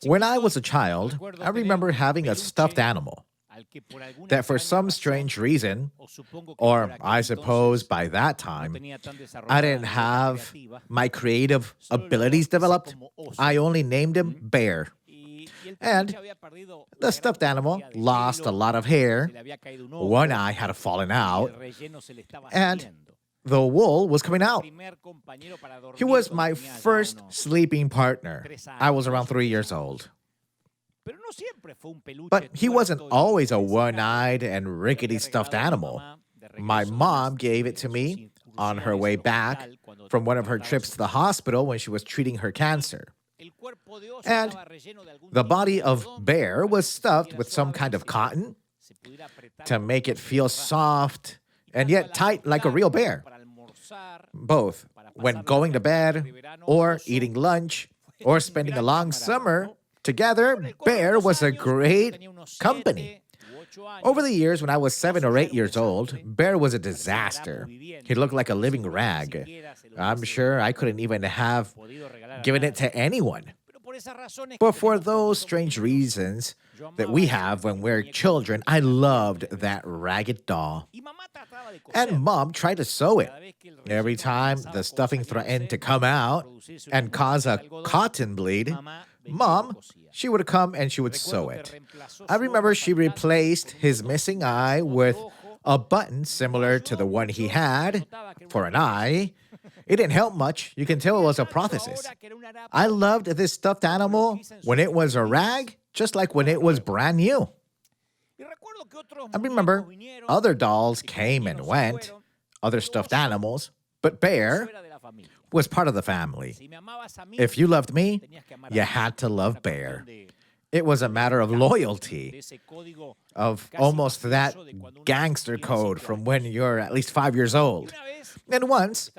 When I was a child, I remember having a stuffed animal that for some strange reason, or I suppose by that time, I didn't have my creative abilities developed. I only named him Bear. And the stuffed animal lost a lot of hair, one eye had fallen out, and the wool was coming out. He was my first sleeping partner. I was around 3 years old. But he wasn't always a one-eyed and rickety stuffed animal. My mom gave it to me on her way back from one of her trips to the hospital when she was treating her cancer. And the body of Bear was stuffed with some kind of cotton to make it feel soft and yet tight like a real bear. Both when going to bed or eating lunch or spending a long summer together, Bear was a great company. Over the years, when I was 7 or 8 years old, Bear was a disaster. He looked like a living rag. I'm sure I couldn't even have given it to anyone. But for those strange reasons that we have when we're children, I loved that ragged doll. And Mom tried to sew it. Every time the stuffing threatened to come out and cause a cotton bleed, Mom, she would come and she would sew it. I remember she replaced his missing eye with a button similar to the one he had for an eye. It didn't help much. You can tell it was a prosthesis. I loved this stuffed animal when it was a rag, just like when it was brand new. I remember other dolls came and went, other stuffed animals, but Bear was part of the family. If you loved me, you had to love Bear. It was a matter of loyalty, of almost that gangster code from when you're at least 5 years old. And once,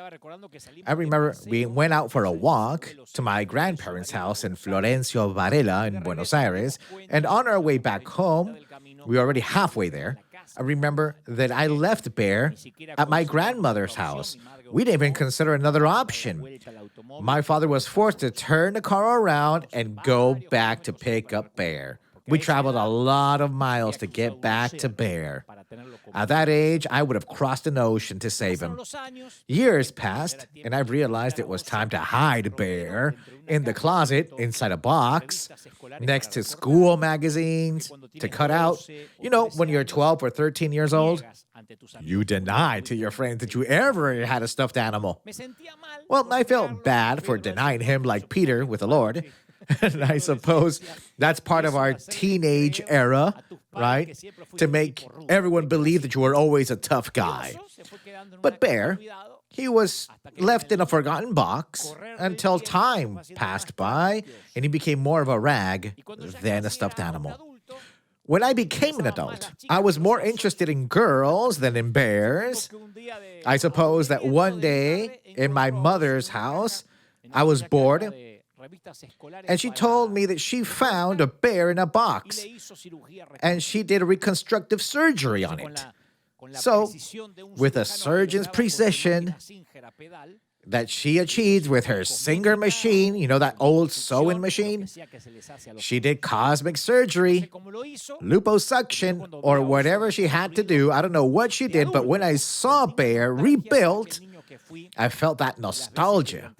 I remember we went out for a walk to my grandparents' house in Florencio Varela in Buenos Aires, and on our way back home, we were already halfway there. I remember that I left Bear at my grandmother's house. We didn't even consider another option. My father was forced to turn the car around and go back to pick up Bear. We traveled a lot of miles to get back to Bear. At that age, I would have crossed an ocean to save him. Years passed, and I realized it was time to hide Bear in the closet inside a box, next to school magazines, to cut out. You know, when you're 12 or 13 years old, you deny to your friends that you ever had a stuffed animal. Well, I felt bad for denying him like Peter with the Lord. And I suppose that's part of our teenage era, right? To make everyone believe that you were always a tough guy. But Bear, he was left in a forgotten box until time passed by and he became more of a rag than a stuffed animal. When I became an adult, I was more interested in girls than in bears. I suppose that one day in my mother's house, I was bored, and she told me that she found a bear in a box, and she did a reconstructive surgery on it. So, with a surgeon's precision that she achieved with her Singer machine, you know, that old sewing machine, she did cosmic surgery, liposuction, or whatever she had to do. I don't know what she did, but when I saw Bear rebuilt, I felt that nostalgia.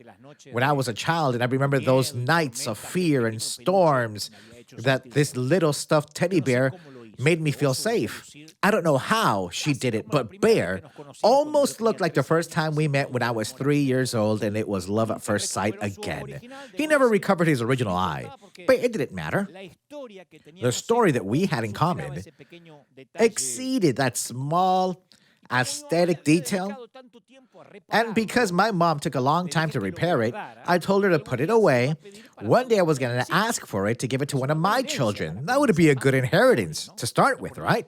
When I was a child, and I remember those nights of fear and storms, that this little stuffed teddy bear made me feel safe. I don't know how she did it, but Bear almost looked like the first time we met when I was 3 years old, and it was love at first sight again. He never recovered his original eye, but it didn't matter. The story that we had in common exceeded that small aesthetic detail. And because my mom took a long time to repair it, I told her to put it away. One day I was going to ask for it to give it to one of my children. That would be a good inheritance to start with, right?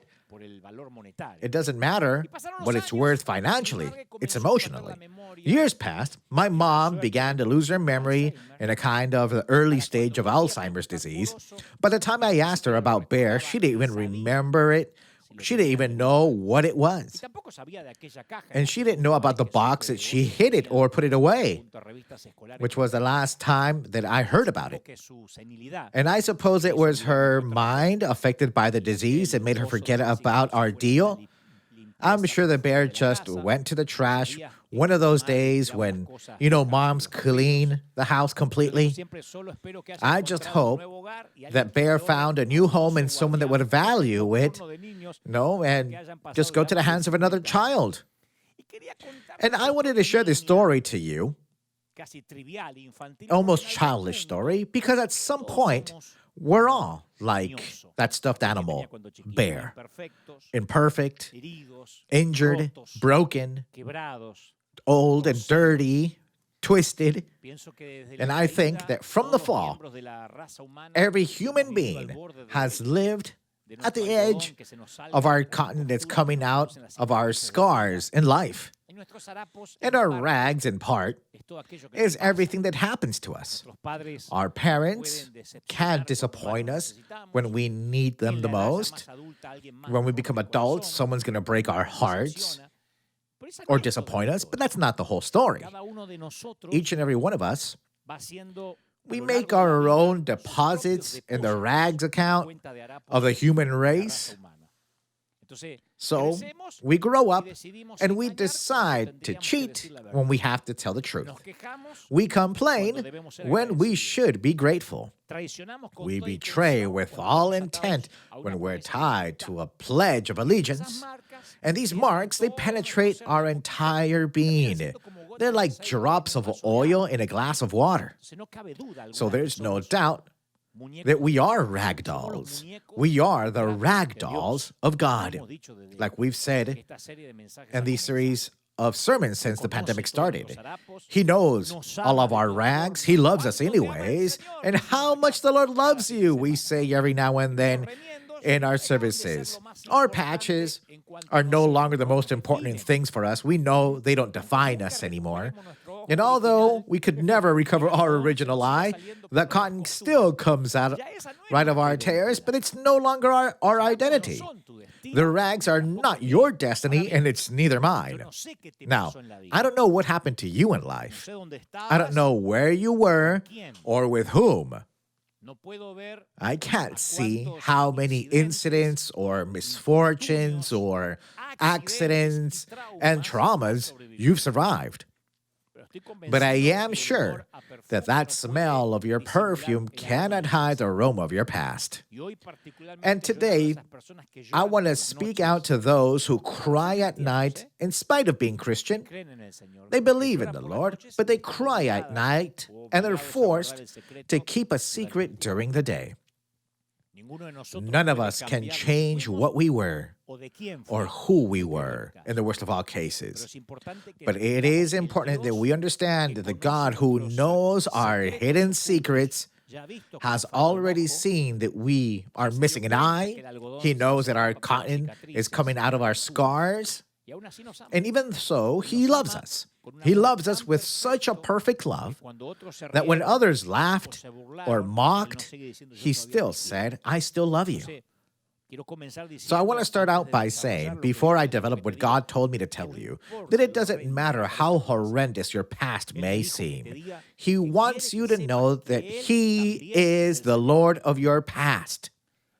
It doesn't matter what it's worth financially, it's emotionally. Years passed, my mom began to lose her memory in a kind of early stage of Alzheimer's disease. By the time I asked her about Bear, she didn't even remember it, She didn't even know what it was. And she didn't know about the box that she hid it or put it away, which was the last time that I heard about it. And I suppose it was her mind affected by the disease that made her forget about our deal. I'm sure the bear just went to the trash one of those days when, moms clean the house completely. I just hope that bear found a new home and someone that would value it, and just go to the hands of another child. And I wanted to share this story to you, almost childish story, because at some point, we're all like that stuffed animal, bear, imperfect, injured, broken, old and dirty, twisted. And I think that from the fall, every human being has lived at the edge of our cotton that's coming out of our scars in life. And our rags, in part, is everything that happens to us. Our parents can't disappoint us when we need them the most. When we become adults, someone's going to break our hearts or disappoint us, but that's not the whole story. Each and every one of us, we make our own deposits in the rags account of the human race. So we grow up and we decide to cheat when we have to tell the truth. We complain when we should be grateful. We betray with all intent when we're tied to a pledge of allegiance. And these marks, they penetrate our entire being. They're like drops of oil in a glass of water. So there's no doubt that we are rag dolls. We are the rag dolls of God. Like we've said in these series of sermons since the pandemic started. He knows all of our rags. He loves us anyways. And how much the Lord loves you, we say every now and then in our services. Our patches are no longer the most important things for us. We know they don't define us anymore. And although we could never recover our original eye, the cotton still comes out right of our tears, but it's no longer our identity. The rags are not your destiny, and it's neither mine. Now, I don't know what happened to you in life. I don't know where you were or with whom. I can't see how many incidents or misfortunes or accidents and traumas you've survived. But I am sure that that smell of your perfume cannot hide the aroma of your past. And today, I want to speak out to those who cry at night in spite of being Christian. They believe in the Lord, but they cry at night, and they're forced to keep a secret during the day. None of us can change what we were or who we were in the worst of all cases. But it is important that we understand that the God who knows our hidden secrets has already seen that we are missing an eye. He knows that our cotton is coming out of our scars. And even so, He loves us. He loves us with such a perfect love that when others laughed or mocked, He still said, I still love you. So I want to start out by saying, before I develop what God told me to tell you, that it doesn't matter how horrendous your past may seem. He wants you to know that He is the Lord of your past.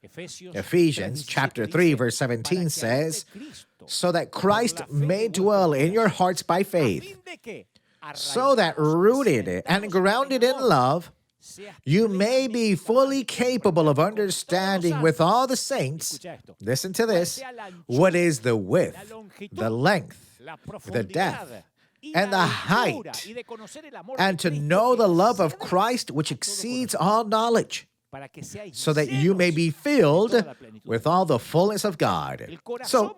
Ephesians chapter 3, verse 17 says, so that Christ may dwell in your hearts by faith, so that rooted and grounded in love, you may be fully capable of understanding with all the saints, listen to this, what is the width, the length, the depth, and the height, and to know the love of Christ which exceeds all knowledge, so that you may be filled with all the fullness of God. So,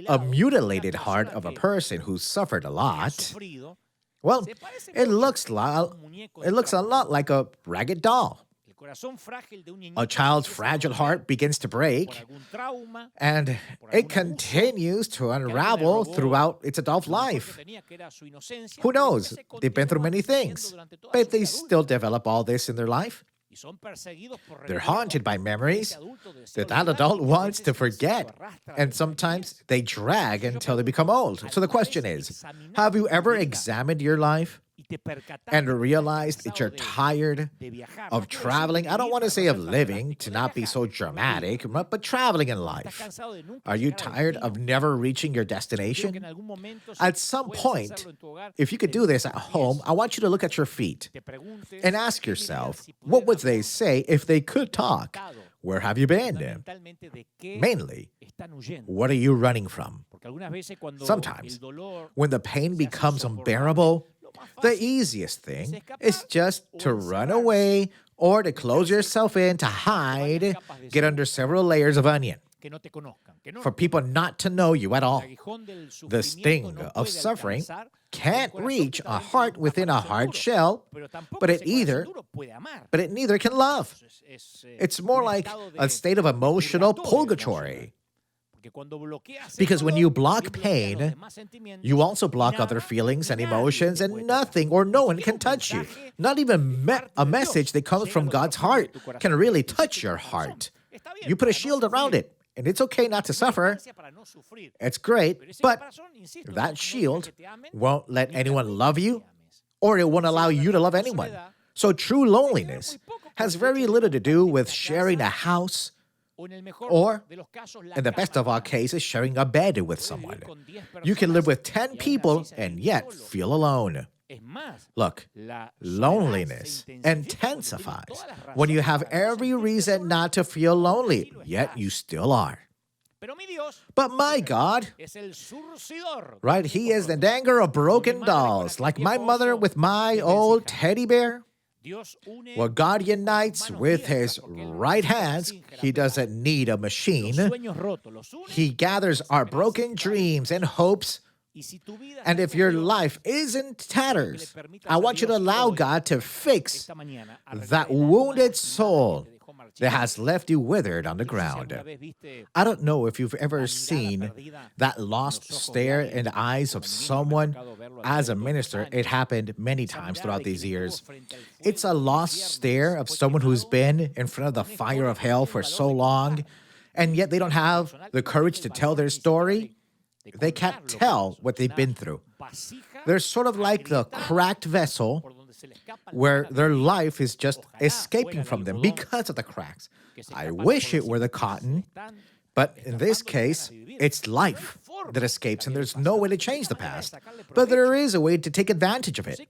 a mutilated heart of a person who suffered a lot, well, it looks a lot like a ragged doll. A child's fragile heart begins to break, and it continues to unravel throughout its adult life. Who knows? They've been through many things, but they still develop all this in their life. They're haunted by memories that that adult wants to forget. And sometimes they drag until they become old. So the question is, have you ever examined your life and realized that you're tired of traveling? I don't want to say of living, to not be so dramatic, but traveling in life. Are you tired of never reaching your destination? At some point, if you could do this at home, I want you to look at your feet and ask yourself, what would they say if they could talk? Where have you been? Mainly, what are you running from? Sometimes, when the pain becomes unbearable, the easiest thing is just to run away or to close yourself in, to hide, get under several layers of onion, for people not to know you at all. The sting of suffering can't reach a heart within a hard shell, but it neither can love. It's more like a state of emotional purgatory. Because when you block pain, you also block other feelings and emotions, and nothing or no one can touch you. Not even a message that comes from God's heart can really touch your heart. You put a shield around it, and it's okay not to suffer. It's great, but that shield won't let anyone love you, or it won't allow you to love anyone. So true loneliness has very little to do with sharing a house, or, in the best of all cases, sharing a bed with someone. You can live with 10 people and yet feel alone. Look, loneliness intensifies when you have every reason not to feel lonely, yet you still are. But my God, right, He is the danger of broken dolls, like my mother with my old teddy bear. Well, God unites with His right hands. He doesn't need a machine. He gathers our broken dreams and hopes. And if your life is in tatters, I want you to allow God to fix that wounded soul that has left you withered on the ground. I don't know if you've ever seen that lost stare in the eyes of someone. As a minister, it happened many times throughout these years. It's a lost stare of someone who's been in front of the fire of hell for so long, and yet they don't have the courage to tell their story. They can't tell what they've been through. They're sort of like the cracked vessel where their life is just escaping from them because of the cracks. I wish it were the cotton, but in this case, it's life that escapes, and there's no way to change the past. But there is a way to take advantage of it.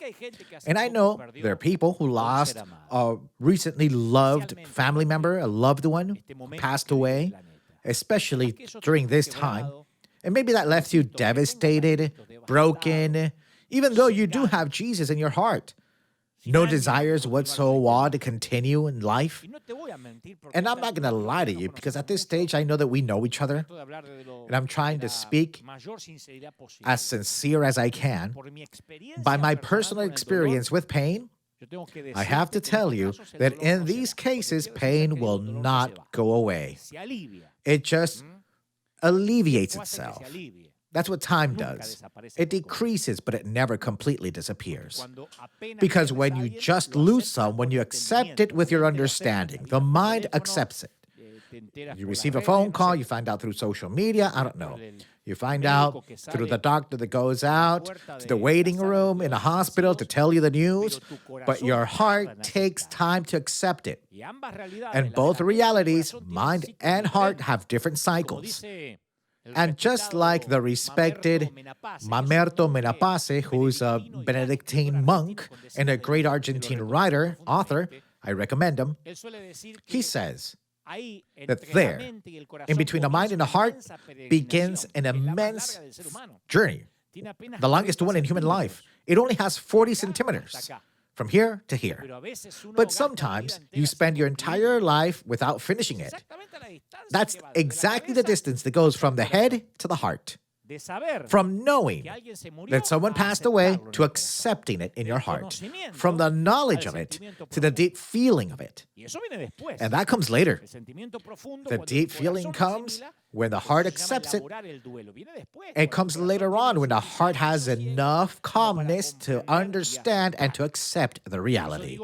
And I know there are people who lost a recently loved family member, a loved one, who passed away, especially during this time. And maybe that left you devastated, broken, even though you do have Jesus in your heart. No desires whatsoever to continue in life. And I'm not going to lie to you, because at this stage, I know that we know each other. And I'm trying to speak as sincere as I can. By my personal experience with pain, I have to tell you that in these cases, pain will not go away. It just alleviates itself. That's what time does. It decreases, but it never completely disappears. Because when you just lose someone, you accept it with your understanding. The mind accepts it. You receive a phone call, you find out through social media, I don't know. You find out through the doctor that goes out to the waiting room in a hospital to tell you the news, but your heart takes time to accept it. And both realities, mind and heart, have different cycles. And just like the respected Mamerto Menapace, who's a Benedictine monk and a great Argentine author, I recommend him, he says that there, in between the mind and the heart, begins an immense journey, the longest one in human life. It only has 40 centimeters. From here to here. But sometimes you spend your entire life without finishing it. That's exactly the distance that goes from the head to the heart. From knowing that someone passed away to accepting it in your heart. From the knowledge of it to the deep feeling of it. And that comes later. The deep feeling comes when the heart accepts it, it comes later on when the heart has enough calmness to understand and to accept the reality.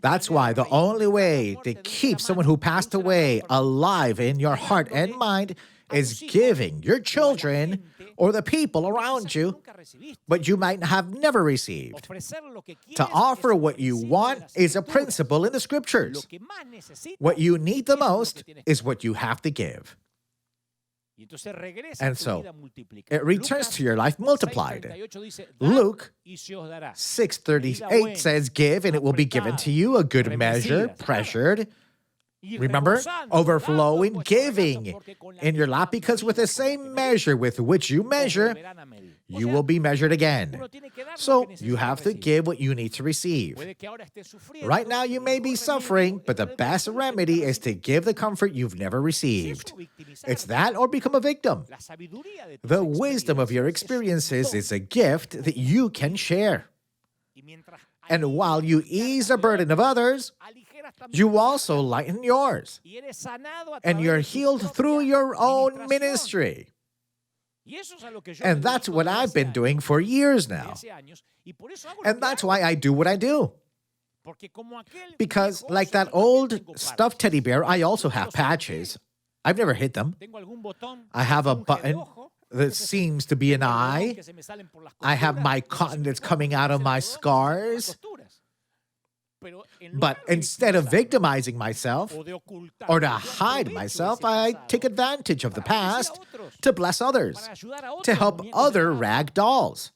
That's why the only way to keep someone who passed away alive in your heart and mind is giving your children or the people around you what you might have never received. To offer what you want is a principle in the scriptures. What you need the most is what you have to give. And so, it returns to your life multiplied. Luke 6:38 says, give and it will be given to you, a good measure, pressured. Remember, overflowing, giving in your lap, because with the same measure with which you measure, you will be measured again. So you have to give what you need to receive. Right now you may be suffering, but the best remedy is to give the comfort you've never received. It's that or become a victim. The wisdom of your experiences is a gift that you can share. And while you ease the burden of others, you also lighten yours. And you're healed through your own ministry. And that's what I've been doing for years now. And that's why I do what I do. Because like that old stuffed teddy bear, I also have patches. I've never hit them. I have a button that seems to be an eye. I have my cotton that's coming out of my scars. But instead of victimizing myself or to hide myself, I take advantage of the past to bless others, to help other rag dolls.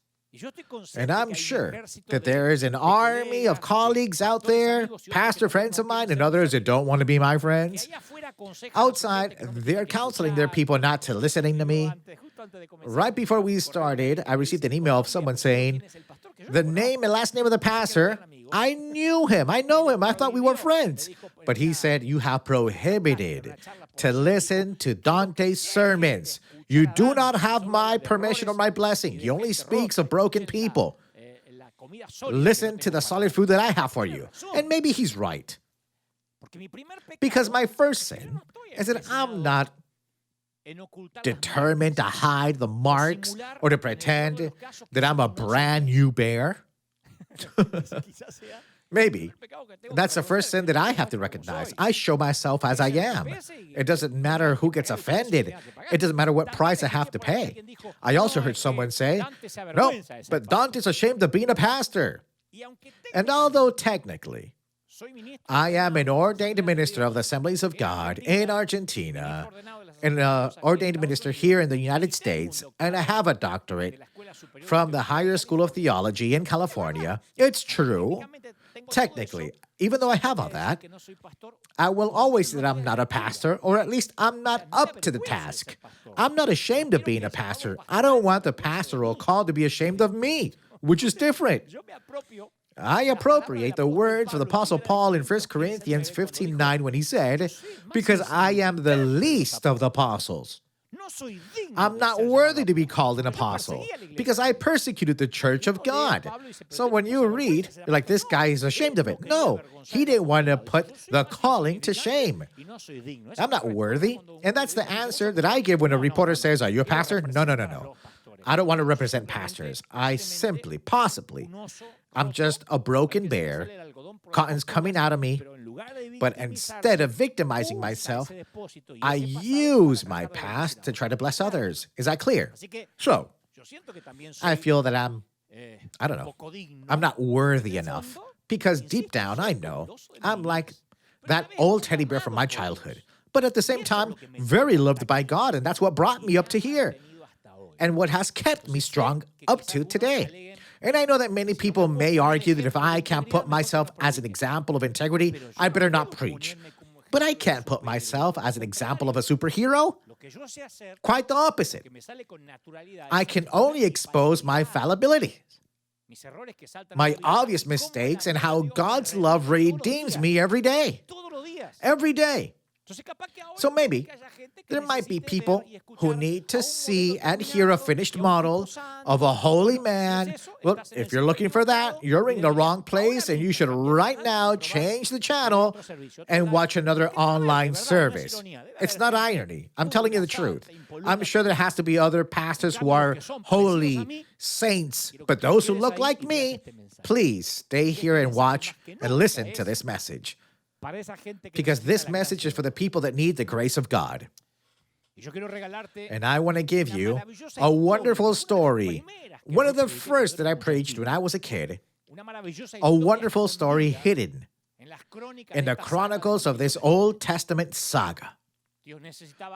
And I'm sure that there is an army of colleagues out there, pastor friends of mine and others that don't want to be my friends. Outside, they're counseling their people not to listening to me. Right before we started, I received an email of someone saying, the name and last name of the pastor, I knew him. I know him. I thought we were friends. But he said, you have prohibited to listen to Dante's sermons. You do not have my permission or my blessing. He only speaks of broken people. Listen to the solid food that I have for you. And maybe he's right. Because my first sin is that I'm not determined to hide the marks or to pretend that I'm a brand new bear. Maybe. That's the first sin that I have to recognize. I show myself as I am. It doesn't matter who gets offended. It doesn't matter what price I have to pay. I also heard someone say, no, but Dante's ashamed of being a pastor. And although technically I am an ordained minister of the Assemblies of God in Argentina, and an ordained minister here in the United States, and I have a doctorate from the Higher School of Theology in California, it's true. Technically, even though I have all that, I will always say that I'm not a pastor, or at least I'm not up to the task. I'm not ashamed of being a pastor. I don't want the pastoral call to be ashamed of me, which is different. I appropriate the words of the Apostle Paul in 1 Corinthians 15:9 when he said, because I am the least of the apostles. I'm not worthy to be called an apostle because I persecuted the church of God. So when you read, you're like, this guy is ashamed of it. No, he didn't want to put the calling to shame. I'm not worthy. And that's the answer that I give when a reporter says, are you a pastor? No. I don't want to represent pastors. I simply, possibly, I'm just a broken bear. Cotton's coming out of me. But instead of victimizing myself, I use my past to try to bless others. Is that clear? So, I feel that I'm not worthy enough. Because deep down, I know I'm like that old teddy bear from my childhood. But at the same time, very loved by God. And that's what brought me up to here. And what has kept me strong up to today. And I know that many people may argue that if I can't put myself as an example of integrity, I better not preach. But I can't put myself as an example of a superhero. Quite the opposite. I can only expose my fallibility, my obvious mistakes, and how God's love redeems me every day. Every day. So maybe there might be people who need to see and hear a finished model of a holy man. Well, if you're looking for that, you're in the wrong place, and you should right now change the channel and watch another online service. It's not irony. I'm telling you the truth. I'm sure there has to be other pastors who are holy saints, but those who look like me, please stay here and watch and listen to this message. Because this message is for the people that need the grace of God. And I want to give you a wonderful story. One of the first that I preached when I was a kid. A wonderful story hidden in the chronicles of this Old Testament saga.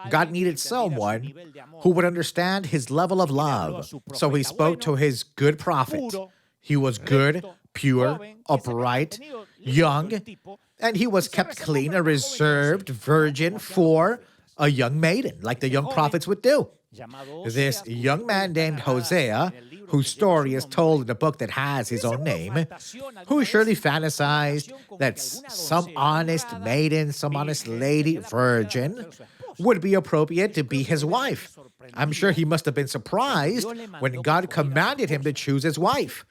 God needed someone who would understand his level of love. So he spoke to his good prophet. He was good, pure, upright, young, and he was kept clean, a reserved virgin for a young maiden, like the young prophets would do. This young man named Hosea, whose story is told in a book that has his own name, who surely fantasized that some honest maiden, some honest lady, virgin, would be appropriate to be his wife. I'm sure he must have been surprised when God commanded him to choose his wife.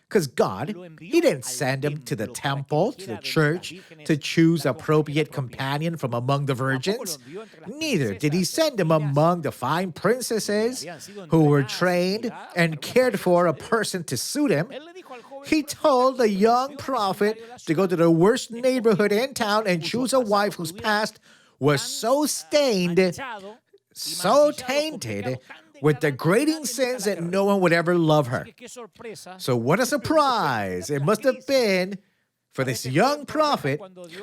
Because God, he didn't send him to the temple, to the church, to choose appropriate companion from among the virgins. Neither did he send him among the fine princesses who were trained and cared for a person to suit him. He told the young prophet to go to the worst neighborhood in town and choose a wife whose past was so stained, so tainted, with degrading sins that no one would ever love her. So what a surprise it must have been for this young prophet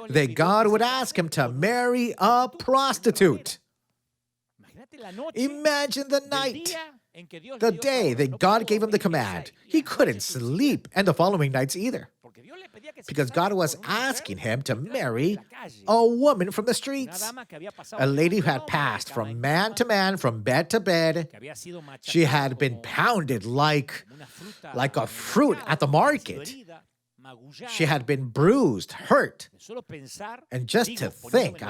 that God would ask him to marry a prostitute. Imagine the night, the day that God gave him the command. He couldn't sleep, and the following nights either. Because God was asking him to marry a woman from the streets, a lady who had passed from man to man, from bed to bed. She had been pounded like a fruit at the market. She had been bruised, hurt. And just to think,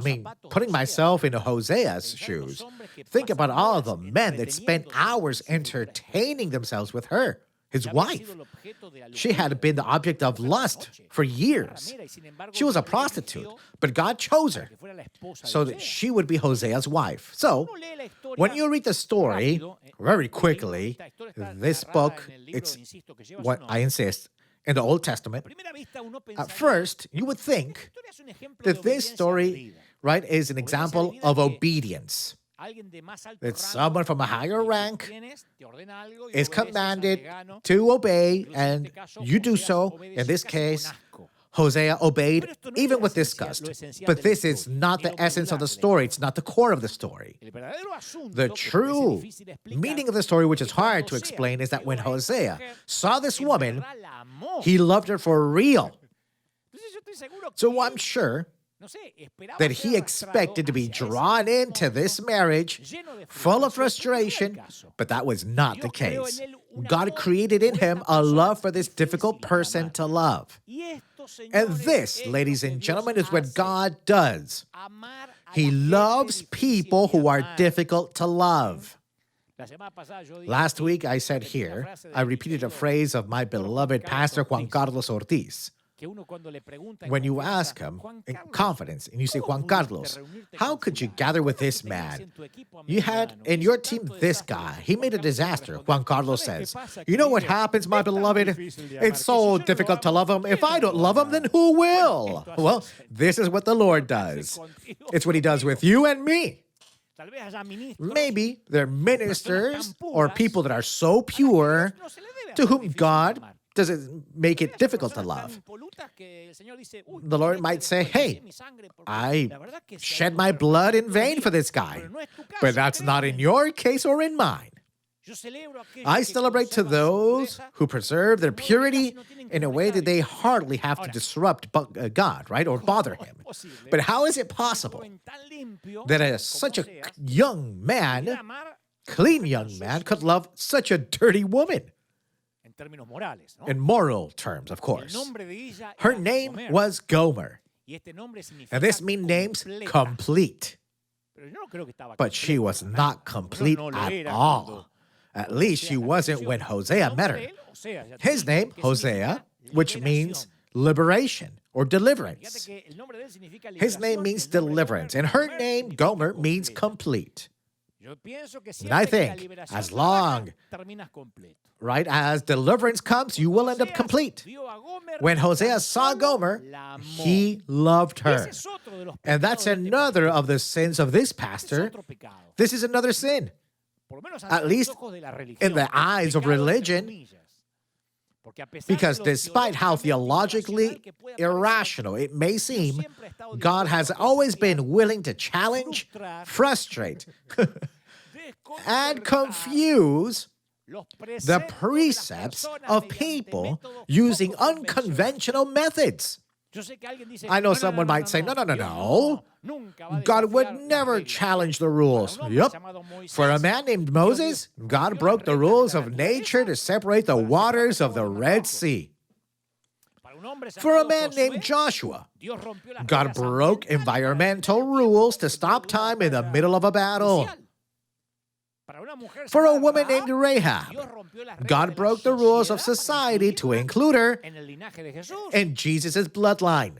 putting myself in Hosea's shoes, think about all the men that spent hours entertaining themselves with her, his wife. She had been the object of lust for years. She was a prostitute, but God chose her so that she would be Hosea's wife. So, when you read the story very quickly, this book, it's what I insist, in the Old Testament, at first, you would think that this story, right, is an example of obedience. That someone from a higher rank is commanded to obey, and you do so. In this case, Hosea obeyed, even with disgust. But this is not the essence of the story. It's not the core of the story. The true meaning of the story, which is hard to explain, is that when Hosea saw this woman, he loved her for real. So I'm sure that he expected to be drawn into this marriage full of frustration, but that was not the case. God created in him a love for this difficult person to love. And this, ladies and gentlemen, is what God does. He loves people who are difficult to love. Last week I said here, I repeated a phrase of my beloved pastor Juan Carlos Ortiz. When you ask him in confidence and you say, Juan Carlos, how could you gather with this man? You had in your team this guy. He made a disaster. Juan Carlos says, you know what happens, my beloved? It's so difficult to love him. If I don't love him, then who will? Well, this is what the Lord does. It's what he does with you and me. Maybe they're ministers or people that are so pure to whom God doesn't make it difficult to love. The Lord might say, hey, I shed my blood in vain for this guy, but that's not in your case or in mine. I celebrate to those who preserve their purity in a way that they hardly have to disrupt God, right, or bother him. But how is it possible that such a young man, clean young man, could love such a dirty woman? In moral terms, of course. Her name was Gomer. And this means complete. But she was not complete at all. At least she wasn't when Hosea met her. His name, Hosea, which means liberation or deliverance. His name means deliverance, and her name, Gomer, means complete. And I think as long, right, as deliverance comes, you will end up complete. When Hosea saw Gomer, he loved her. And that's another of the sins of this pastor. This is another sin, at least in the eyes of religion. Because despite how theologically irrational it may seem, God has always been willing to challenge, frustrate, and confuse the precepts of people using unconventional methods. I know someone might say, no. God would never challenge the rules. Yup. For a man named Moses, God broke the rules of nature to separate the waters of the Red Sea. For a man named Joshua, God broke environmental rules to stop time in the middle of a battle. For a woman named Rahab, God broke the rules of society to include her in Jesus' bloodline.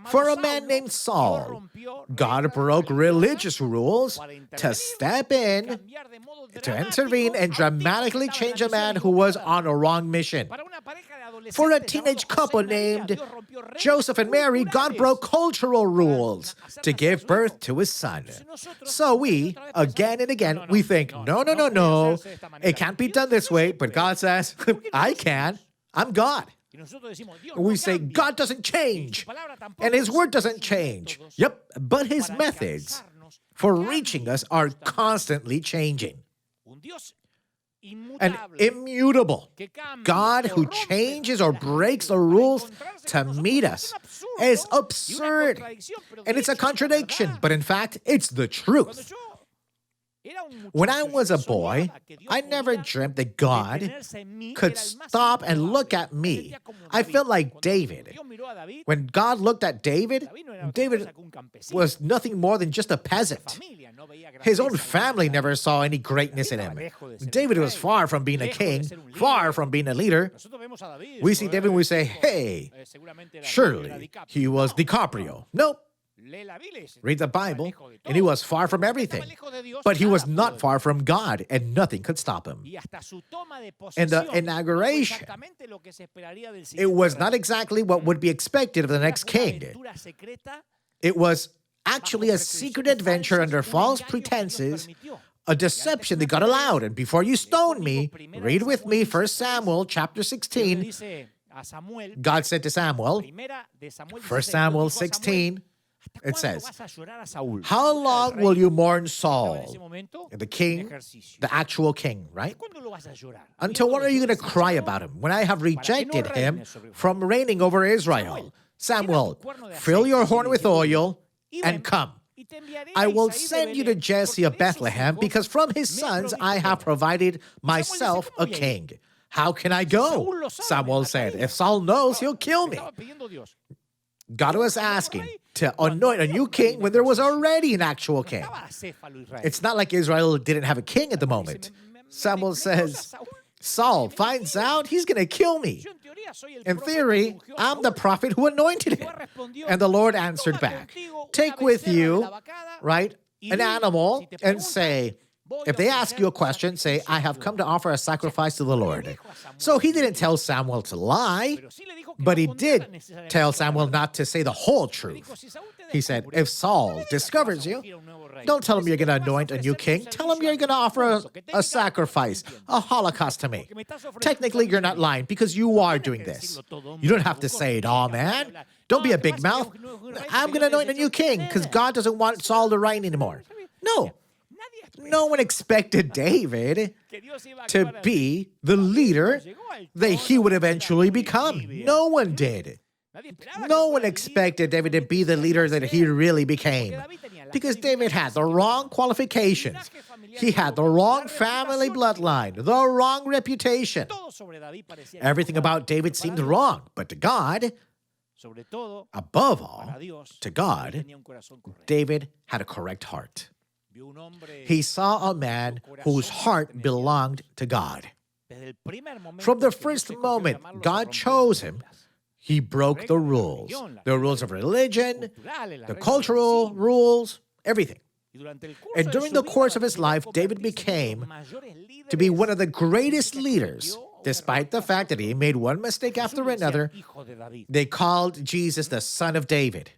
For a man named Saul, God broke religious rules to step in, to intervene, and dramatically change a man who was on a wrong mission. For a teenage couple named Joseph and Mary, God broke cultural rules to give birth to his son. So we, again and again, we think, no, it can't be done this way, but God says, I can. I'm God. We say, God doesn't change, and his word doesn't change. Yep, but his methods for reaching us are constantly changing. An immutable God who changes or breaks the rules to meet us is absurd. And it's a contradiction, but in fact, it's the truth. When I was a boy, I never dreamt that God could stop and look at me. I felt like David. When God looked at David, David was nothing more than just a peasant. His own family never saw any greatness in him. David was far from being a king, far from being a leader. We see David and we say, hey, surely he was DiCaprio. Nope. Read the Bible, and he was far from everything. But he was not far from God, and nothing could stop him. In the inauguration, it was not exactly what would be expected of the next king. It was actually a secret adventure under false pretenses, a deception that God allowed. And before you stone me, read with me 1 Samuel chapter 16. God said to Samuel, 1 Samuel 16, it says, how long will you mourn Saul, the king, the actual king, right? Until when are you going to cry about him? When I have rejected him from reigning over Israel. Samuel, fill your horn with oil and come. I will send you to Jesse of Bethlehem, because from his sons I have provided myself a king. How can I go? Samuel said, if Saul knows, he'll kill me. God was asking to anoint a new king when there was already an actual king. It's not like Israel didn't have a king at the moment. Samuel says, Saul finds out, he's going to kill me. In theory, I'm the prophet who anointed him. And the Lord answered back, take with you, right, an animal and say, if they ask you a question, say, I have come to offer a sacrifice to the Lord. So he didn't tell Samuel to lie, but he did tell Samuel not to say the whole truth. He said, if Saul discovers you, don't tell him you're going to anoint a new king. Tell him you're going to offer a sacrifice, a holocaust to me. Technically, you're not lying because you are doing this. You don't have to say it all, man. Don't be a big mouth. I'm going to anoint a new king because God doesn't want Saul to reign anymore. No. No one expected David to be the leader that he would eventually become. No one did. No one expected David to be the leader that he really became, because David had the wrong qualifications. He had the wrong family bloodline, the wrong reputation. Everything about David seemed wrong, but to God, Above all, to God, David had a correct heart. He saw a man whose heart belonged to God. From the first moment God chose him, he broke the rules of religion, the cultural rules, everything. And during the course of his life, David became to be one of the greatest leaders, despite the fact that he made one mistake after another. They called Jesus the Son of David.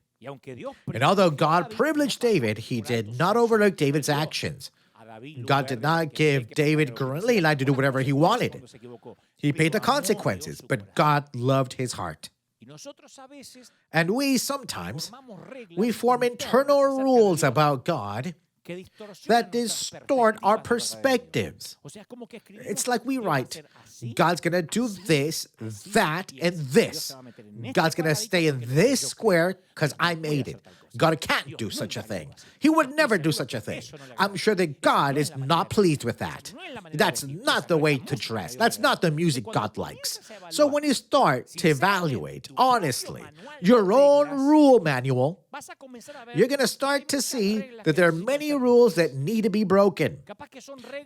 And although God privileged David, he did not overlook David's actions. God did not give David green light to do whatever he wanted. He paid the consequences, but God loved his heart. And we sometimes, we form internal rules about God that distort our perspectives. It's like we write, God's going to do this, that, and this. God's going to stay in this square because I made it. God can't do such a thing. He would never do such a thing. I'm sure that God is not pleased with that. That's not the way to dress. That's not the music God likes. So when you start to evaluate, honestly, your own rule manual, you're going to start to see that there are many rules that need to be broken.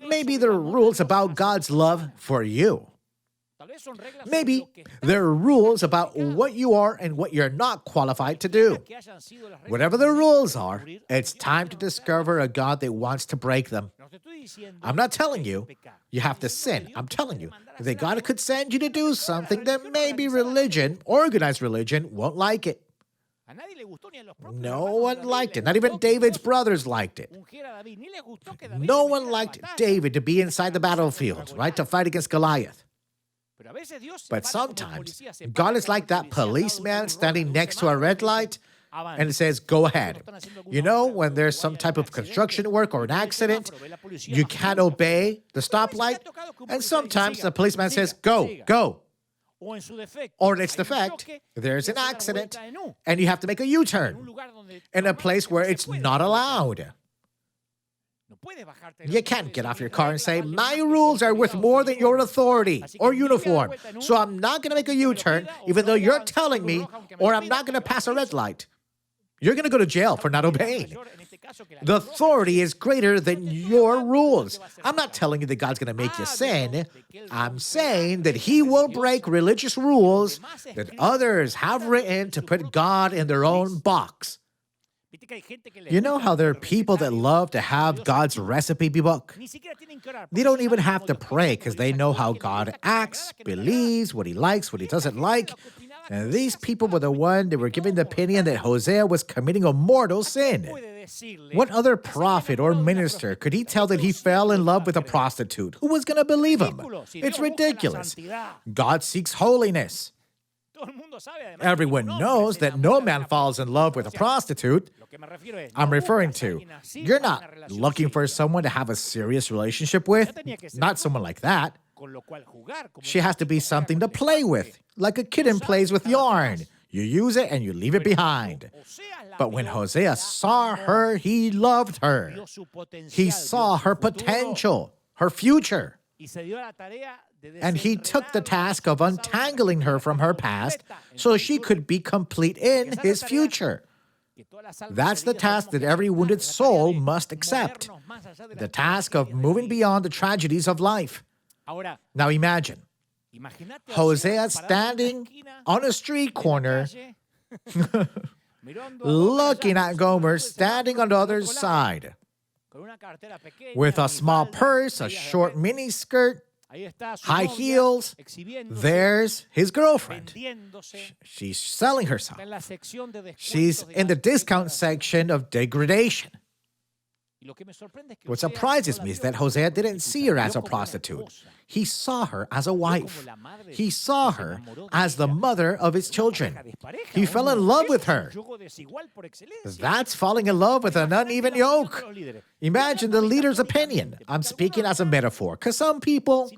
Maybe there are rules about God's love for you. Maybe there are rules about what you are and what you're not qualified to do. Whatever the rules are, it's time to discover a God that wants to break them. I'm not telling you you have to sin. I'm telling you that God could send you to do something that maybe religion, organized religion, won't like it. No one liked it. Not even David's brothers liked it. No one liked David to be inside the battlefield, right, to fight against Goliath. But sometimes, God is like that policeman standing next to a red light, and it says, go ahead. You know, when there's some type of construction work or an accident, you can't obey the stoplight, and sometimes the policeman says, go, go. Or in its defect, there's an accident, and you have to make a U-turn in a place where it's not allowed. You can't get off your car and say, my rules are worth more than your authority or uniform, so I'm not going to make a U-turn even though you're telling me, or I'm not going to pass a red light. You're going to go to jail for not obeying. The authority is greater than your rules. I'm not telling you that God's going to make you sin. I'm saying that he will break religious rules that others have written to put God in their own box. You know how there are people that love to have God's recipe book? They don't even have to pray because they know how God acts, believes, what he likes, what he doesn't like. And these people were the one that were giving the opinion that Hosea was committing a mortal sin. What other prophet or minister could he tell that he fell in love with a prostitute? Who was going to believe him? It's ridiculous. God seeks holiness. Everyone knows that no man falls in love with a prostitute. I'm referring to, you're not looking for someone to have a serious relationship with, not someone like that. She has to be something to play with, like a kitten plays with yarn. You use it and you leave it behind. But when Hosea saw her, he loved her. He saw her potential, her future. And he took the task of untangling her from her past so she could be complete in his future. That's the task that every wounded soul must accept. The task of moving beyond the tragedies of life. Now imagine Hosea standing on a street corner, looking at Gomer standing on the other side, with a small purse, a short mini skirt, high heels. There's his girlfriend. She's selling herself. She's in the discount section of degradation. What surprises me is that Hosea didn't see her as a prostitute. He saw her as a wife. He saw her as the mother of his children. He fell in love with her. That's falling in love with an uneven yoke. Imagine the leader's opinion. I'm speaking as a metaphor, because some people,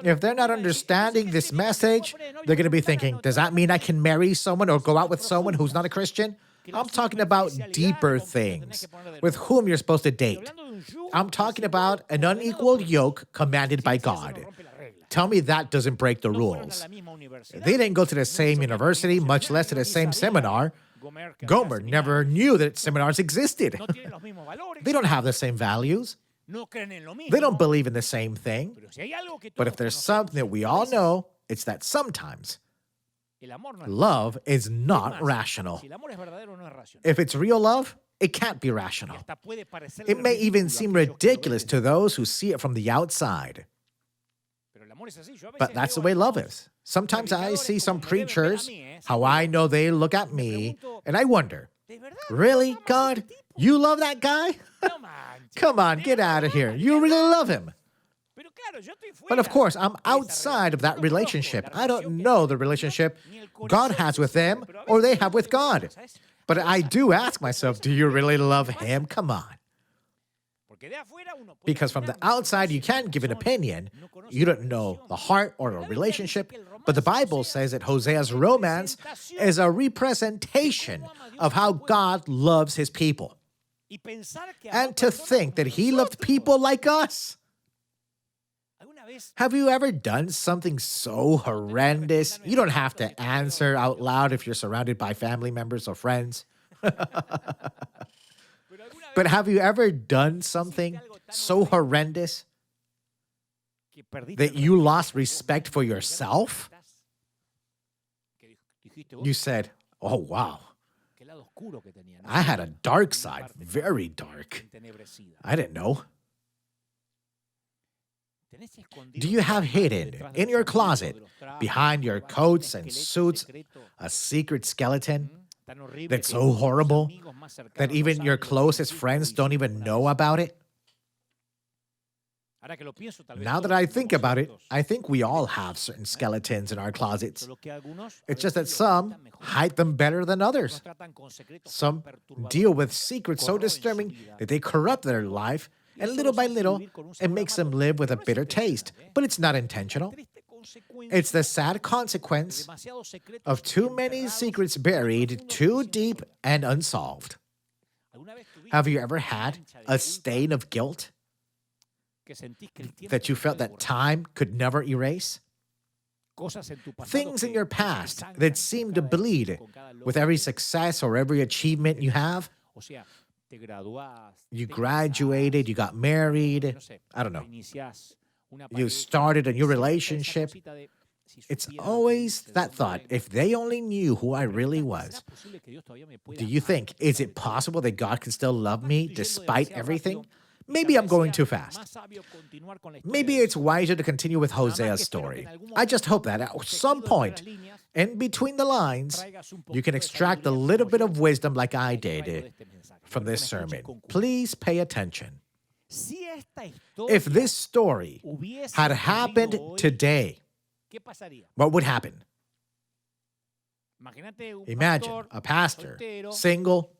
if they're not understanding this message, they're going to be thinking, does that mean I can marry someone or go out with someone who's not a Christian? I'm talking about deeper things, with whom you're supposed to date. I'm talking about an unequal yoke commanded by God. tell me that doesn't break the rules. They didn't go to the same university, much less to the same seminar. Gomer never knew that seminars existed. They don't have the same values. They don't believe in the same thing. But if there's something that we all know, it's that sometimes love is not rational. If it's real love, it can't be rational. It may even seem ridiculous to those who see it from the outside. But that's the way love is. Sometimes I see some preachers, how I know they look at me, and I wonder, really, God? You love that guy? Come on, get out of here. You really love him. But of course, I'm outside of that relationship. I don't know the relationship God has with them or they have with God. But I do ask myself, do you really love him? Come on. Because from the outside, you can't give an opinion. You don't know the heart or the relationship. But the Bible says that Hosea's romance is a representation of how God loves his people. And to think that he loved people like us. Have you ever done something so horrendous? You don't have to answer out loud if you're surrounded by family members or friends. But have you ever done something so horrendous that you lost respect for yourself? You said, oh, wow. I had a dark side, very dark. I didn't know. Do you have hidden in your closet, behind your coats and suits, a secret skeleton that's so horrible that even your closest friends don't even know about it? Now that I think about it, I think we all have certain skeletons in our closets. It's just that some hide them better than others. Some deal with secrets so disturbing that they corrupt their life, and little by little, it makes them live with a bitter taste. But it's not intentional. It's the sad consequence of too many secrets buried too deep and unsolved. Have you ever had a stain of guilt that you felt that time could never erase? Things in your past that seem to bleed with every success or every achievement you have. You graduated, you got married, I don't know. You started a new relationship. It's always that thought, if they only knew who I really was. Do you think, is it possible that God can still love me despite everything? Maybe I'm going too fast. Maybe it's wiser to continue with Hosea's story. I just hope that at some point, in between the lines, you can extract a little bit of wisdom like I did from this sermon. Please pay attention. If this story had happened today, what would happen? Imagine a pastor, single,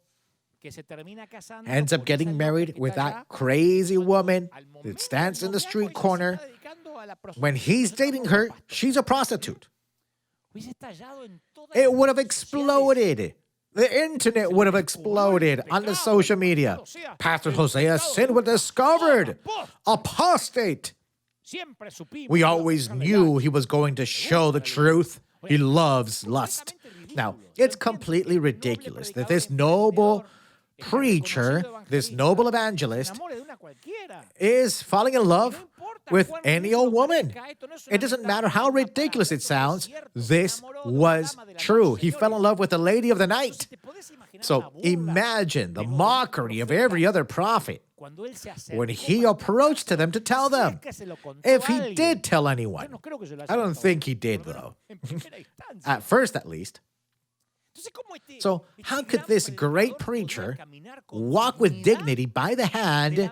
ends up getting married with that crazy woman that stands in the street corner. When he's dating her, she's a prostitute. It would have exploded. The internet would have exploded on the social media. Pastor Hosea's sin was discovered. Apostate. We always knew he was going to show the truth. He loves lust. Now, it's completely ridiculous that this noble preacher, this noble evangelist, is falling in love with any old woman. It doesn't matter how ridiculous it sounds. This was true. He fell in love with the lady of the night. So imagine the mockery of every other prophet when he approached to them to tell them. If he did tell anyone. I don't think he did, though. At first, at least. So how could this great preacher walk with dignity by the hand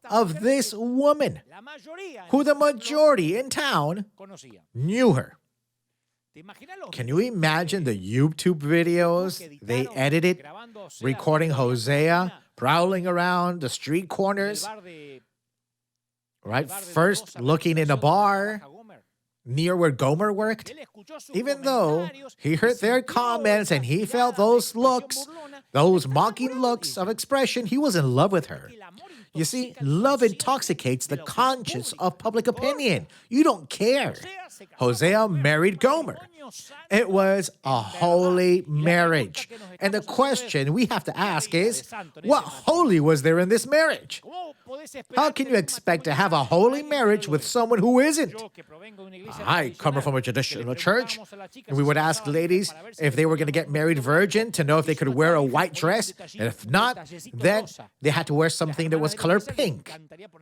of this woman who the majority in town knew her? Can you imagine the YouTube videos they edited, recording Hosea prowling around the street corners? Right? First looking in a bar near where Gomer worked. Even though he heard their comments and he felt those looks, Those mocking looks of expression, he was in love with her. You see, love intoxicates the conscience of public opinion. You don't care. Hosea married Gomer. It was a holy marriage. And the question we have to ask is, what holy was there in this marriage? How can you expect to have a holy marriage with someone who isn't? I come from a traditional church, and we would ask ladies if they were going to get married virgin to know if they could wear a white dress. And if not, then they had to wear something that was color pink.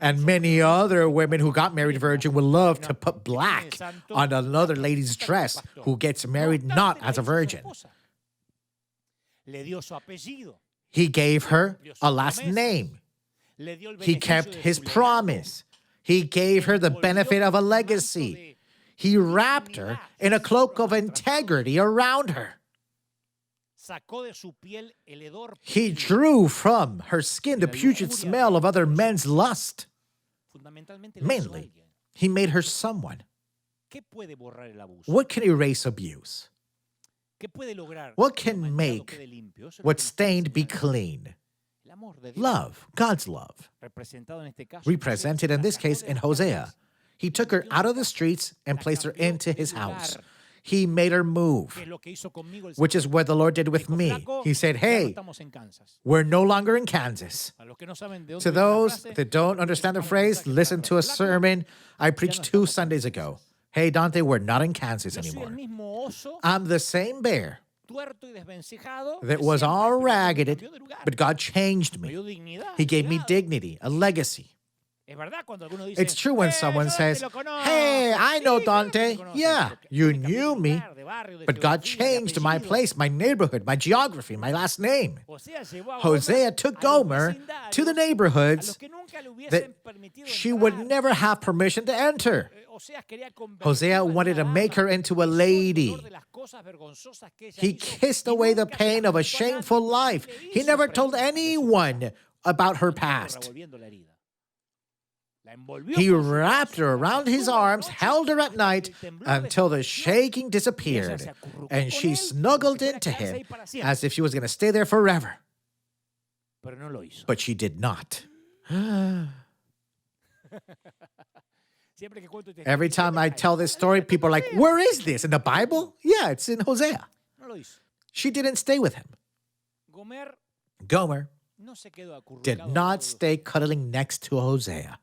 And many other women who got married virgin would love to put black on another lady's dress who gets married not as a virgin. He gave her a last name. He kept his promise. He gave her the benefit of a legacy. He wrapped her in a cloak of integrity around her. He drew from her skin the putrid smell of other men's lust. Mainly, he made her someone. What can erase abuse? What can make what's stained be clean? Love, God's love, represented in this case in Hosea. He took her out of the streets and placed her into his house. He made her move, which is what the Lord did with me. He said, hey, we're no longer in Kansas. To those that don't understand the phrase, listen to a sermon I preached 2 Sundays ago. Hey, Dante, we're not in Kansas anymore. I'm the same bear that was all ragged, but God changed me. He gave me dignity, a legacy. It's true when someone says, hey, I know Dante. Yeah, you knew me, but God changed my place, my neighborhood, my geography, my last name. Hosea took Gomer to the neighborhoods that she would never have permission to enter. Hosea wanted to make her into a lady. He kissed away the pain of a shameful life. He never told anyone about her past. He wrapped her around his arms, held her at night until the shaking disappeared, and she snuggled into him as if she was going to stay there forever. But she did not. Every time I tell this story, people are like, where is this? In the Bible? Yeah, it's in Hosea. She didn't stay with him. Gomer did not stay cuddling next to Hosea.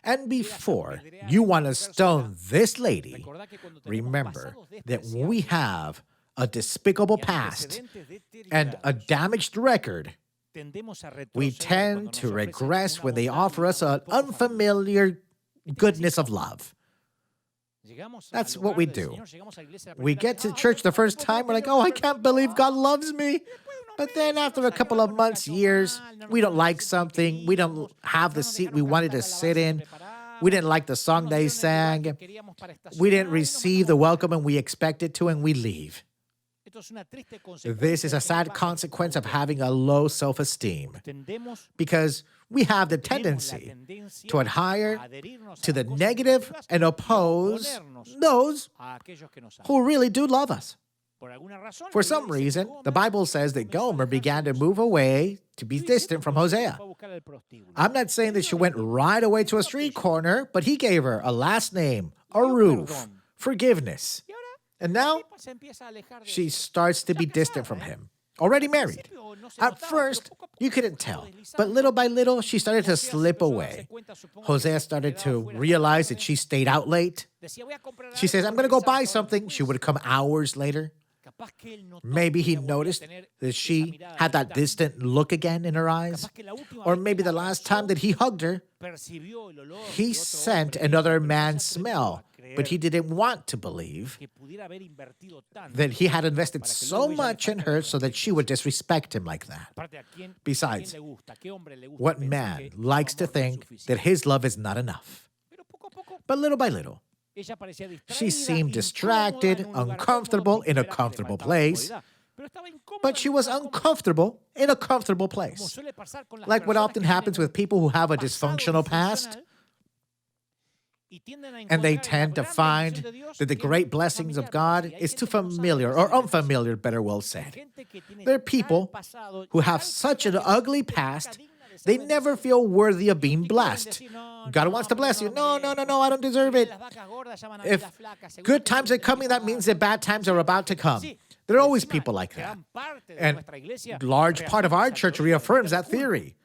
And before you want to stone this lady, remember that we have a despicable past and a damaged record. We tend to regress when they offer us an unfamiliar goodness of love. That's what we do. We get to church the first time, we're like, oh, I can't believe God loves me. But then after a couple of months, years, we don't like something. We don't have the seat we wanted to sit in. We didn't like the song they sang. We didn't receive the welcome we expected to, and we leave. This is a sad consequence of having a low self-esteem, because we have the tendency to adhere to the negative and oppose those who really do love us. For some reason, the Bible says that Gomer began to move away to be distant from Hosea. I'm not saying that she went right away to a street corner, but he gave her a last name, a roof, forgiveness. And now, she starts to be distant from him. Already married. At first, you couldn't tell, but little by little, she started to slip away. Hosea started to realize that she stayed out late. She says, I'm going to go buy something. She would come hours later. Maybe he noticed that she had that distant look again in her eyes. Or maybe the last time that he hugged her, he sent another man's smell. But he didn't want to believe that he had invested so much in her so that she would disrespect him like that. Besides, what man likes to think that his love is not enough? But little by little, she seemed distracted, uncomfortable in a comfortable place. But she was uncomfortable in a comfortable place. Like what often happens with people who have a dysfunctional past. And they tend to find that the great blessings of God is too familiar or unfamiliar, better well said. There are people who have such an ugly past, they never feel worthy of being blessed. God wants to bless you. No, I don't deserve it. If good times are coming, that means that bad times are about to come. There are always people like that. And a large part of our church reaffirms that theory.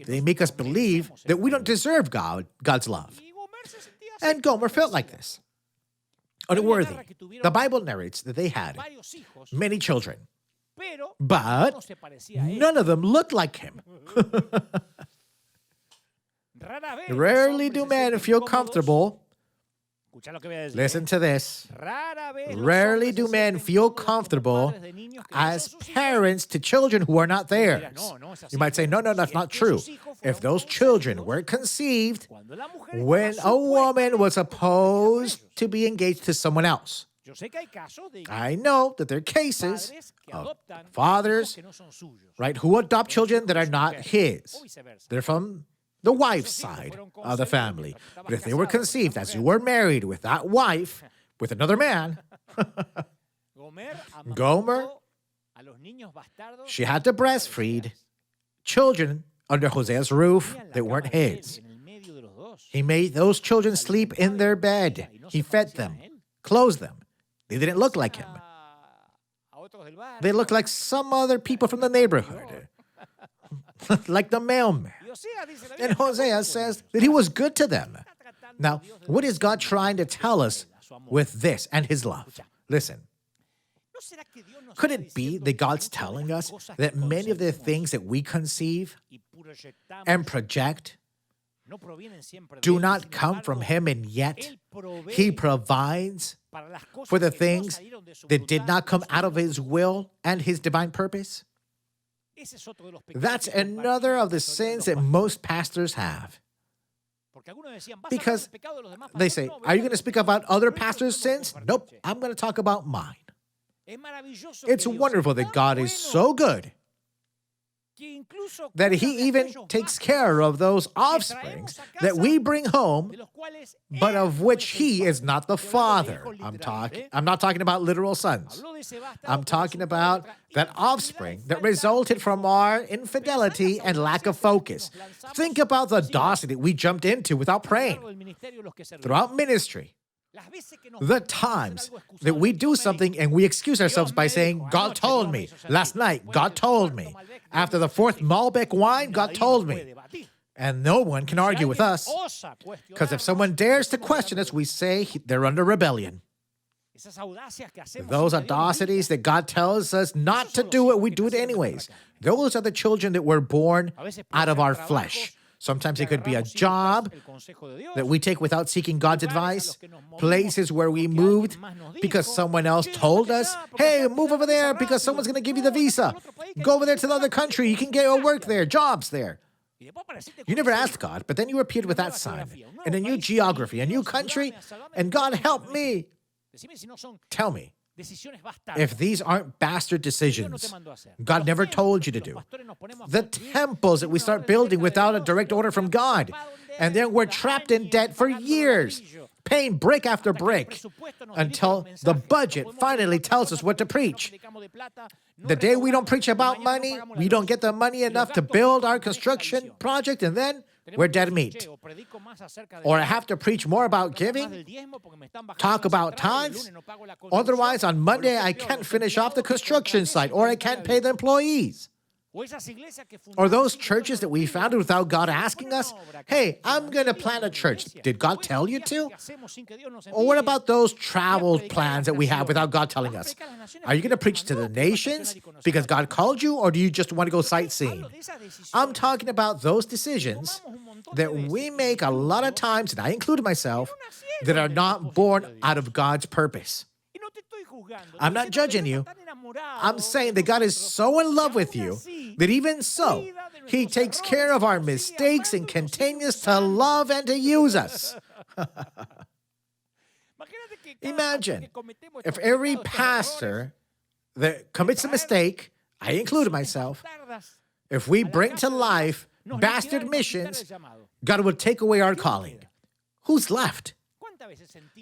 They make us believe that we don't deserve God's love. And Gomer felt like this. Unworthy. The Bible narrates that they had many children, but none of them looked like him. Rarely do men feel comfortable. Listen to this. Rarely do men feel comfortable as parents to children who are not theirs. You might say, no, that's not true. If those children were conceived when a woman was supposed to be engaged to someone else. I know that there are cases of fathers, right, who adopt children that are not his. They're from the wife's side of the family. But if they were conceived as you were married with that wife, with another man, Gomer, she had to breastfeed children under Hosea's roof that weren't his. He made those children sleep in their bed. He fed them, clothed them. They didn't look like him. They looked like some other people from the neighborhood, like the mailman. And Hosea says that he was good to them. Now, what is God trying to tell us with this and his love? Listen. Could it be that God's telling us that many of the things that we conceive and project do not come from him, and yet he provides for the things that did not come out of his will and his divine purpose? That's another of the sins that most pastors have. Because they say, are you going to speak about other pastors' sins? Nope, I'm going to talk about mine. It's wonderful that God is so good that he even takes care of those offspring that we bring home, but of which he is not the father. I'm not talking about literal sons. I'm talking about that offspring that resulted from our infidelity and lack of focus. Think about the audacity we jumped into without praying throughout ministry. The times that we do something and we excuse ourselves by saying, God told me. Last night, God told me. After the fourth Malbec wine, God told me. And no one can argue with us. Because if someone dares to question us, we say they're under rebellion. Those audacities that God tells us not to do it, we do it anyways. Those are the children that were born out of our flesh. Sometimes it could be a job that we take without seeking God's advice, places where we moved because someone else told us, hey, move over there because someone's going to give you the visa. Go over there to the other country. You can get a work there, jobs there. You never asked God, but then you appeared with that sign in a new geography, a new country, and God help me. Tell me, if these aren't bastard decisions God never told you to do, the temples that we start building without a direct order from God, and then we're trapped in debt for years, paying brick after brick, until the budget finally tells us what to preach. The day we don't preach about money, we don't get the money enough to build our construction project, and then we're dead meat. Or I have to preach more about giving, talk about tithes. Otherwise, on Monday, I can't finish off the construction site, or I can't pay the employees. Or those churches that we founded without God asking us, hey, I'm going to plant a church. Did God tell you to? Or what about those travel plans that we have without God telling us? Are you going to preach to the nations because God called you, or do you just want to go sightseeing? I'm talking about those decisions that we make a lot of times, and I include myself, that are not born out of God's purpose. I'm not judging you. I'm saying that God is so in love with you that even so, he takes care of our mistakes and continues to love and to use us. Imagine if every pastor that commits a mistake, I include myself, if we bring to life bastard missions, God would take away our calling. who's left?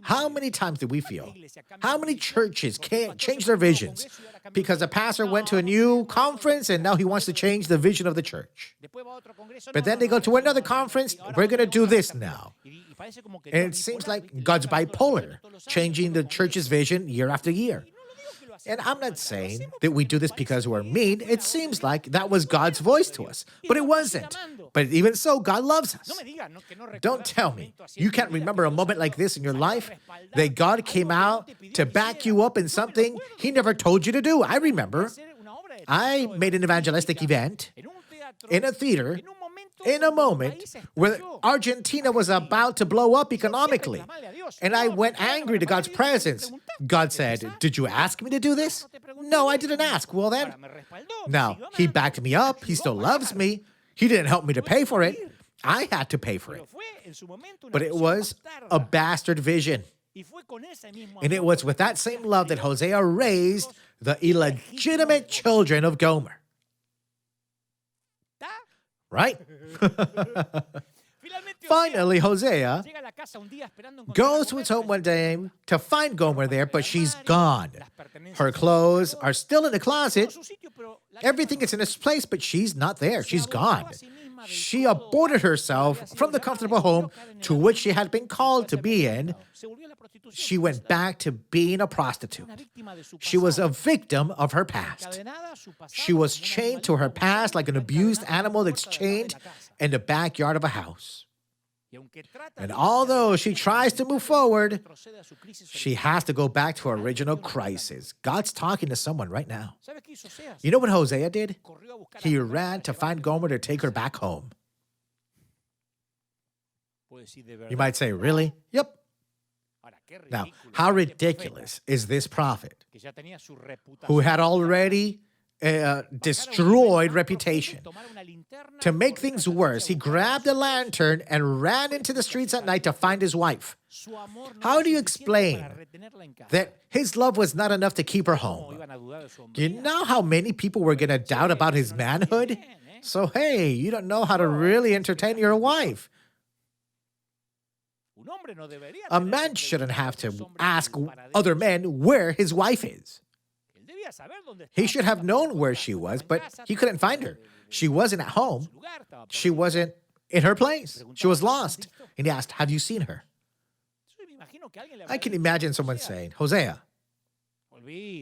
How many times did we feel? How many churches can't change their visions because the pastor went to a new conference and now he wants to change the vision of the church? But then they go to another conference, we're going to do this now. And it seems like God's bipolar, changing the church's vision year after year. And I'm not saying that we do this because we're mean. It seems like that was God's voice to us, but it wasn't. But even so, God loves us. Don't tell me you can't remember a moment like this in your life, that God came out to back you up in something He never told you to do. I remember I made an evangelistic event in a theater in a moment where Argentina was about to blow up economically. And I went angry to God's presence. God said, "Did you ask me to do this?" No, I didn't ask. Well then, now He backed me up. He still loves me. He didn't help me to pay for it. I had to pay for it. But it was a bastard vision. And it was with that same love that Hosea raised the illegitimate children of Gomer. Right? Finally, Hosea goes to his home one day to find Gomer there, but she's gone. Her clothes are still in the closet. Everything is in its place, but she's not there. She's gone. She aborted herself from the comfortable home to which she had been called to be in. She went back to being a prostitute. She was a victim of her past. She was chained to her past like an abused animal that's chained in the backyard of a house. And although she tries to move forward, she has to go back to her original crisis. God's talking to someone right now. You know what Hosea did? He ran to find Gomer to take her back home. You might say, really? Yep. Now, how ridiculous is this prophet who had already destroyed reputation? To make things worse, he grabbed a lantern and ran into the streets at night to find his wife. How do you explain that his love was not enough to keep her home? Do you know how many people were going to doubt about his manhood? So, hey, you don't know how to really entertain your wife. A man shouldn't have to ask other men where his wife is. He should have known where she was, but he couldn't find her. She wasn't at home. She wasn't in her place. She was lost. And he asked, "Have you seen her?" I can imagine someone saying, "Hosea,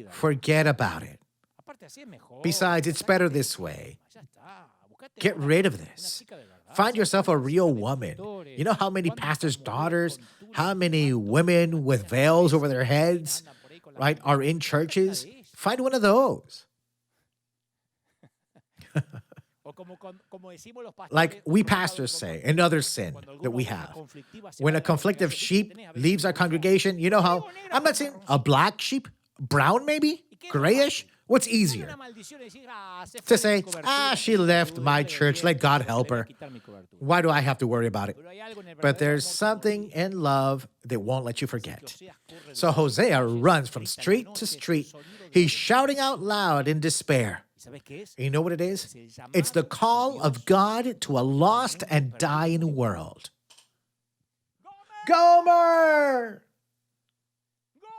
forget about it. Besides, it's better this way. Get rid of this. Find yourself a real woman." You know how many pastors' daughters, how many women with veils over their heads, right, are in churches? Find one of those. Like we pastors say, another sin that we have. When a conflictive sheep leaves our congregation, you know how, I'm not saying a black sheep, brown maybe, grayish. What's easier? To say, she left my church, let God help her. Why do I have to worry about it? But there's something in love that won't let you forget. So Hosea runs from street to street. He's shouting out loud in despair. You know what it is? It's the call of God to a lost and dying world. Gomer!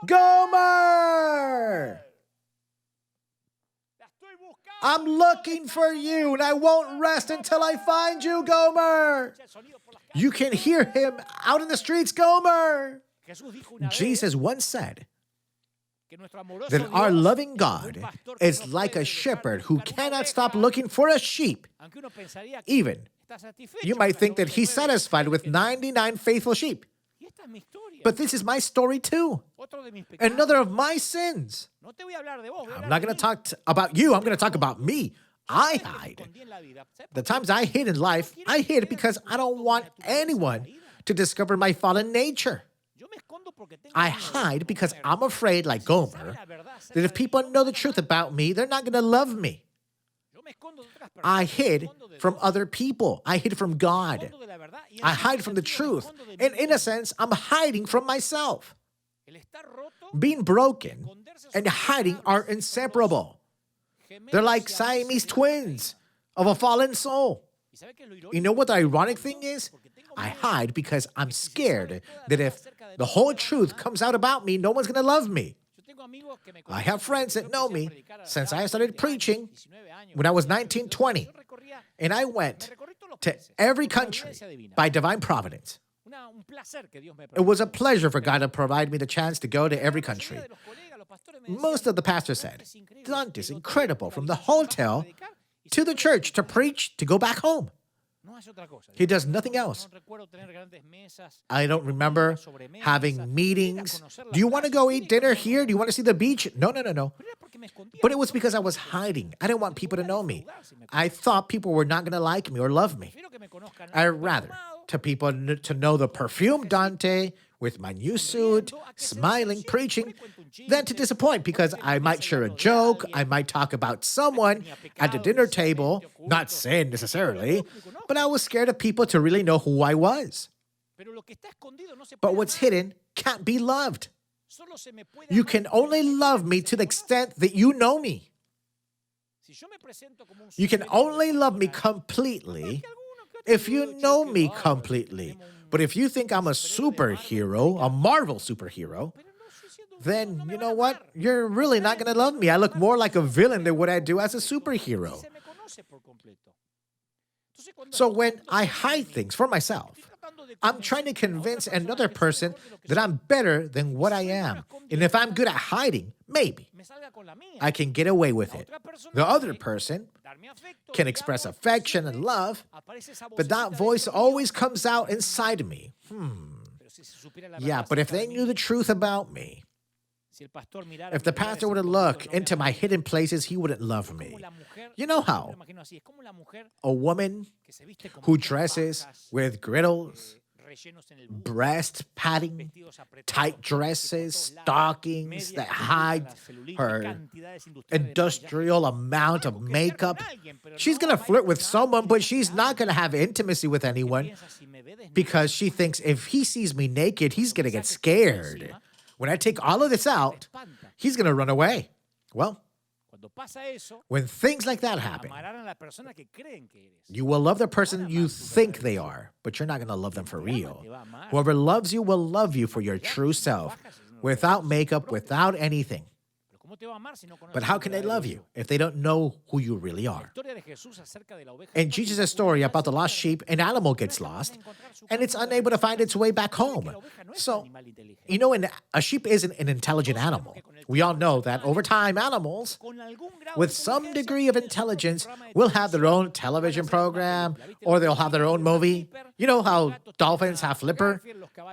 Gomer! I'm looking for you, and I won't rest until I find you, Gomer. You can hear him out in the streets, Gomer. Jesus once said that our loving God is like a shepherd who cannot stop looking for a sheep. Even, you might think that he's satisfied with 99 faithful sheep. But this is my story too. Another of my sins. I'm not going to talk about you. I'm going to talk about me. I hide. The times I hid in life, I hid because I don't want anyone to discover my fallen nature. I hide because I'm afraid, like Gomer, that if people know the truth about me, they're not going to love me. I hid from other people. I hid from God. I hide from the truth. And in a sense, I'm hiding from myself. Being broken and hiding are inseparable. They're like Siamese twins of a fallen soul. You know what the ironic thing is? I hide because I'm scared that if the whole truth comes out about me, no one's going to love me. I have friends that know me since I started preaching when I was 19, 20. And I went to every country by divine providence. It was a pleasure for God to provide me the chance to go to every country. Most of the pastors said, Dante is incredible, from the hotel to the church, to preach, to go back home. He does nothing else. I don't remember having meetings. Do you want to go eat dinner here? Do you want to see the beach? No. But it was because I was hiding. I didn't want people to know me. I thought people were not going to like me or love me. I'd rather to people to know the perfume Dante with my new suit, smiling, preaching, than to disappoint because I might share a joke, I might talk about someone at the dinner table, not sin necessarily, but I was scared of people to really know who I was. But what's hidden can't be loved. You can only love me to the extent that you know me. You can only love me completely if you know me completely. But if you think I'm a superhero, a Marvel superhero, then you know what? You're really not going to love me. I look more like a villain than what I do as a superhero. So when I hide things for myself, I'm trying to convince another person that I'm better than what I am. And if I'm good at hiding, maybe I can get away with it. The other person can express affection and love, but that voice always comes out inside of me. Yeah, but if they knew the truth about me, if the pastor were to look into my hidden places, he wouldn't love me. You know how a woman who dresses with griddles, breast padding, tight dresses, stockings that hide her industrial amount of makeup. She's going to flirt with someone, but she's not going to have intimacy with anyone because she thinks if he sees me naked, he's going to get scared. When I take all of this out, he's going to run away. Well, when things like that happen, you will love the person you think they are, but you're not going to love them for real. Whoever loves you will love you for your true self, without makeup, without anything. But how can they love you if they don't know who you really are? In Jesus' story about the lost sheep, an animal gets lost, and it's unable to find its way back home. So, you know, a sheep isn't an intelligent animal. We all know that over time, animals with some degree of intelligence will have their own television program, or they'll have their own movie. You know how dolphins have Flipper,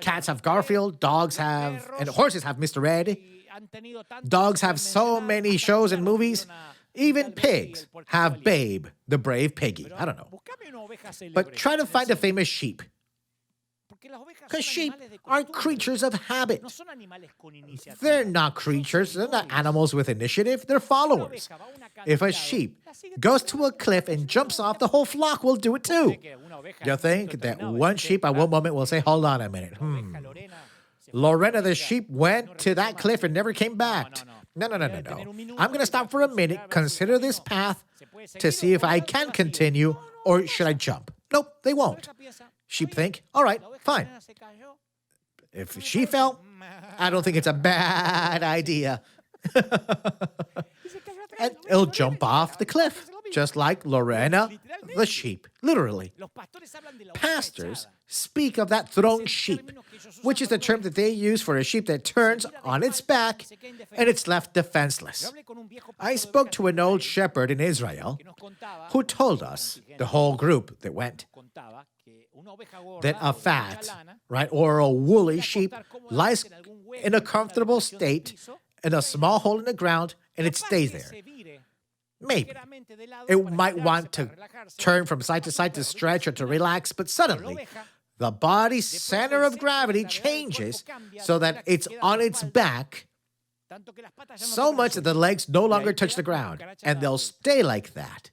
cats have Garfield, dogs have, and horses have Mr. Ed. Dogs have so many shows and movies. Even pigs have Babe, the brave piggy. I don't know. But try to find a famous sheep. Because sheep are creatures of habit. They're not creatures. They're not animals with initiative. They're followers. If a sheep goes to a cliff and jumps off, the whole flock will do it too. You think that one sheep at one moment will say, hold on a minute. Lorena the sheep went to that cliff and never came back. No. I'm going to stop for a minute, consider this path to see if I can continue or should I jump. Nope, they won't. Sheep think, all right, fine. If she fell, I don't think it's a bad idea. And it'll jump off the cliff, just like Lorena the sheep, literally. Pastors speak of that thrown sheep, which is the term that they use for a sheep that turns on its back and it's left defenseless. I spoke to an old shepherd in Israel who told us, the whole group that went, that a fat, right, or a woolly sheep lies in a comfortable state in a small hole in the ground and it stays there. Maybe it might want to turn from side to side to stretch or to relax, but suddenly the body's center of gravity changes so that it's on its back so much that the legs no longer touch the ground, and they'll stay like that.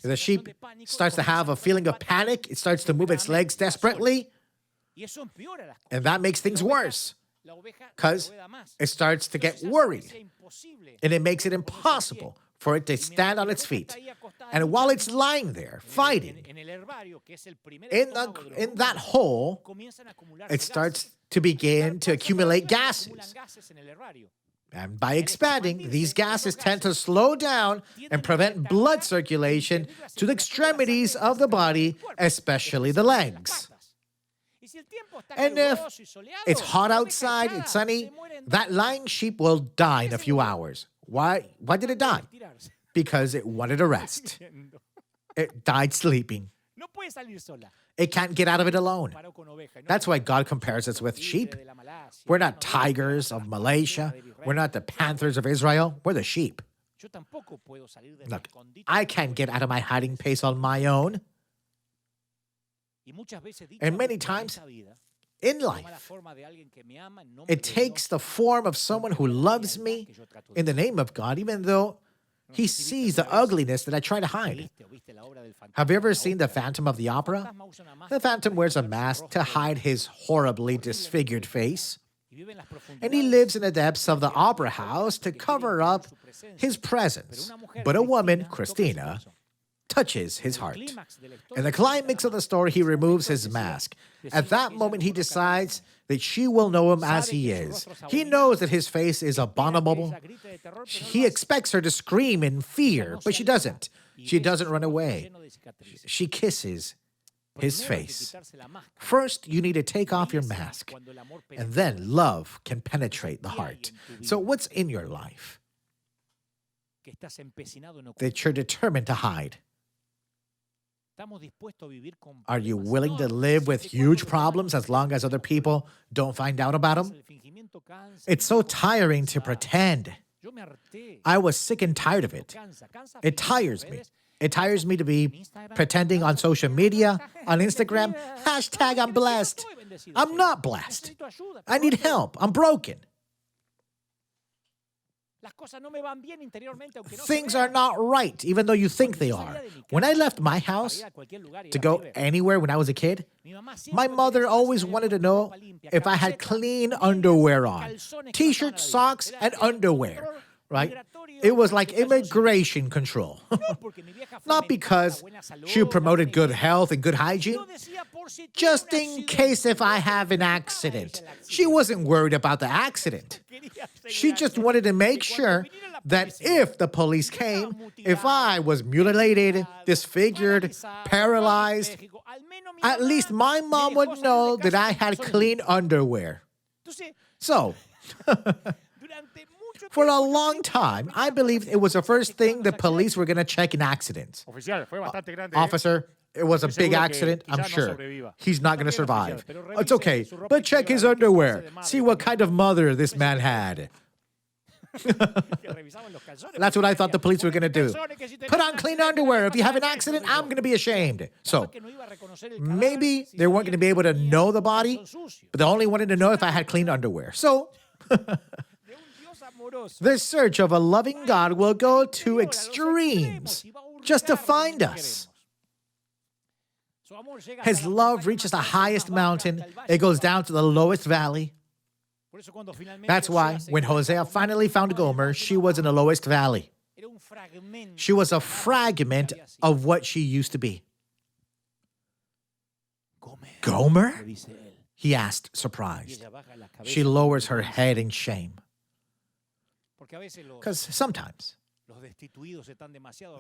The sheep starts to have a feeling of panic. It starts to move its legs desperately, and that makes things worse because it starts to get worried, and it makes it impossible for it to stand on its feet. And while it's lying there, fighting, in that hole, it starts to begin to accumulate gases. And by expanding, these gases tend to slow down and prevent blood circulation to the extremities of the body, especially the legs. And if it's hot outside, it's sunny, that lying sheep will die in a few hours. Why did it die? Because it wanted a rest. It died sleeping. It can't get out of it alone. That's why God compares us with sheep. We're not tigers of Malaysia. We're not the panthers of Israel. We're the sheep. Look, I can't get out of my hiding place on my own. And many times in life, it takes the form of someone who loves me in the name of God, even though he sees the ugliness that I try to hide. Have you ever seen The Phantom of the Opera? The Phantom wears a mask to hide his horribly disfigured face. And he lives in the depths of the opera house to cover up his presence. But a woman, Christina, touches his heart. In the climax of the story, he removes his mask. At that moment, he decides that she will know him as he is. He knows that his face is abominable. He expects her to scream in fear, but she doesn't. She doesn't run away. She kisses his face. First, you need to take off your mask, and then love can penetrate the heart. So what's in your life that you're determined to hide? Are you willing to live with huge problems as long as other people don't find out about them? It's so tiring to pretend. I was sick and tired of it. It tires me. It tires me to be pretending on social media, on Instagram, hashtag I'm blessed. I'm not blessed. I need help. I'm broken. Things are not right, even though you think they are. When I left my house to go anywhere when I was a kid, my mother always wanted to know if I had clean underwear on. T-shirts, socks, and underwear, right? It was like immigration control. Not because she promoted good health and good hygiene, just in case if I have an accident. She wasn't worried about the accident. She just wanted to make sure that if the police came, if I was mutilated, disfigured, paralyzed, at least my mom would know that I had clean underwear. So, for a long time, I believed it was the first thing the police were going to check in accidents. Officer, it was a big accident, I'm sure. He's not going to survive. It's okay, but check his underwear. See what kind of mother this man had. That's what I thought the police were going to do. Put on clean underwear. If you have an accident, I'm going to be ashamed. So, maybe they weren't going to be able to know the body, but they only wanted to know if I had clean underwear. So, the search of a loving God will go to extremes just to find us. His love reaches the highest mountain. It goes down to the lowest valley. That's why when Hosea finally found Gomer, she was in the lowest valley. She was a fragment of what she used to be. Gomer? He asked, surprised. She lowers her head in shame. Because sometimes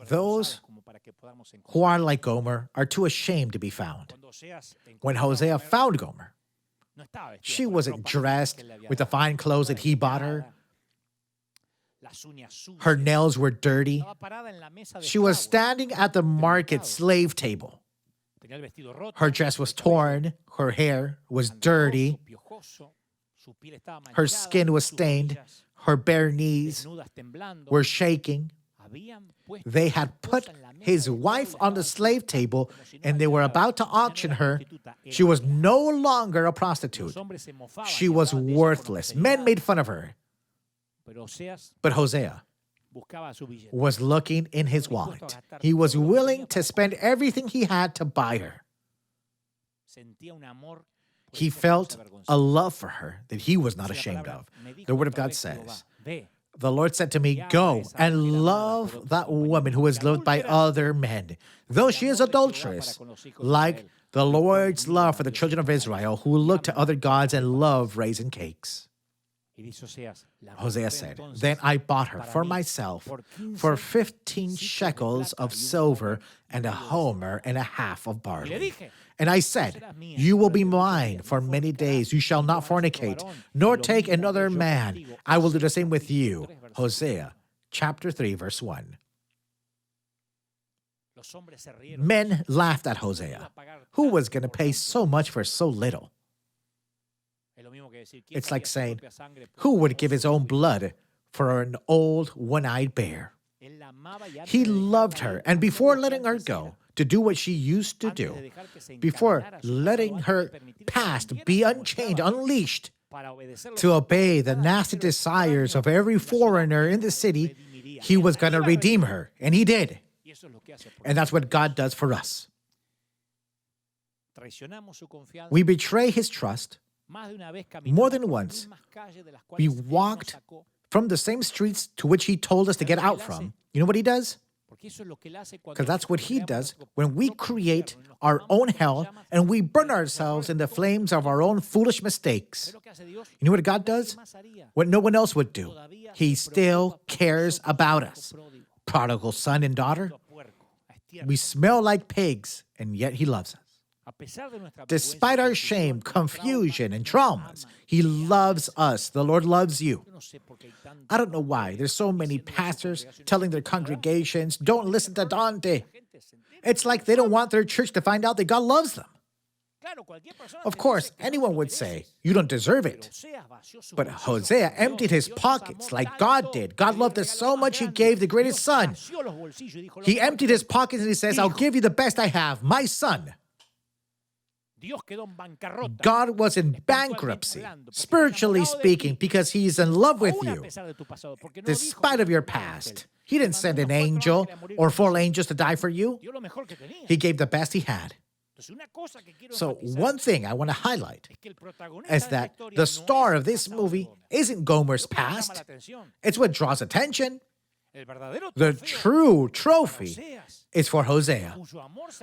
those who are like Gomer are too ashamed to be found. When Hosea found Gomer, she wasn't dressed with the fine clothes that he bought her. Her nails were dirty. She was standing at the market slave table. Her dress was torn. Her hair was dirty. Her skin was stained. Her bare knees were shaking. They had put his wife on the slave table and they were about to auction her. She was no longer a prostitute. She was worthless. Men made fun of her. But Hosea was looking in his wallet. He was willing to spend everything he had to buy her. He felt a love for her that he was not ashamed of. The Word of God says, The Lord said to me, go and love that woman who is loved by other men, though she is adulterous, like the Lord's love for the children of Israel who look to other gods and love raisin cakes. Hosea said, then I bought her for myself for 15 shekels of silver and a homer and a half of barley. And I said, you will be mine for many days. You shall not fornicate, nor take another man. I will do the same with you. Hosea chapter 3, verse 1. Men laughed at Hosea. Who was going to pay so much for so little? It's like saying, who would give his own blood for an old one-eyed bear? He loved her, and before letting her go to do what she used to do, before letting her past be unchained, unleashed, to obey the nasty desires of every foreigner in the city, he was going to redeem her, and he did. And that's what God does for us. We betray his trust. More than once, we walked from the same streets to which he told us to get out from. You know what he does? Because that's what he does when we create our own hell and we burn ourselves in the flames of our own foolish mistakes. You know what God does? What no one else would do. He still cares about us. Prodigal son and daughter, we smell like pigs, and yet he loves us. Despite our shame, confusion, and traumas, he loves us. The Lord loves you. I don't know why there's so many pastors telling their congregations, don't listen to Dante. It's like they don't want their church to find out that God loves them. Of course, anyone would say, you don't deserve it. But Hosea emptied his pockets like God did. God loved us so much, he gave the greatest son. He emptied his pockets and he says, I'll give you the best I have, my son. God was in bankruptcy, spiritually speaking, because he's in love with you. Despite of your past, he didn't send an angel or 4 angels to die for you. He gave the best he had. So one thing I want to highlight is that the star of this movie isn't Gomer's past. It's what draws attention. The true trophy is for Hosea,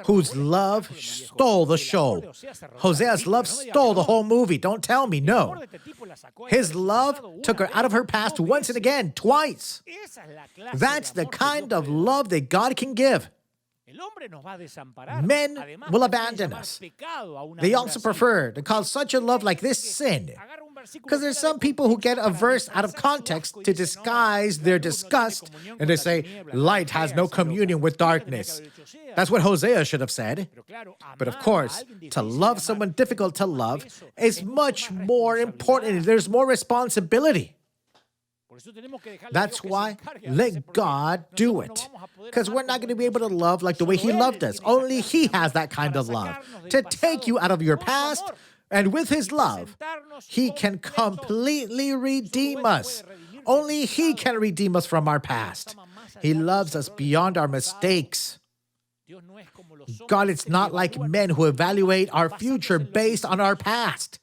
whose love stole the show. Hosea's love stole the whole movie. Don't tell me, no. His love took her out of her past once and again, twice. That's the kind of love that God can give. Men will abandon us. They also prefer to call such a love like this sin. Because there's some people who get a verse out of context to disguise their disgust, and they say, light has no communion with darkness. That's what Hosea should have said. But of course, to love someone difficult to love is much more important. There's more responsibility. That's why let God do it. Because we're not going to be able to love like the way he loved us. Only he has that kind of love. To take you out of your past, and with his love, he can completely redeem us. Only he can redeem us from our past. He loves us beyond our mistakes. God is not like men who evaluate our future based on our past.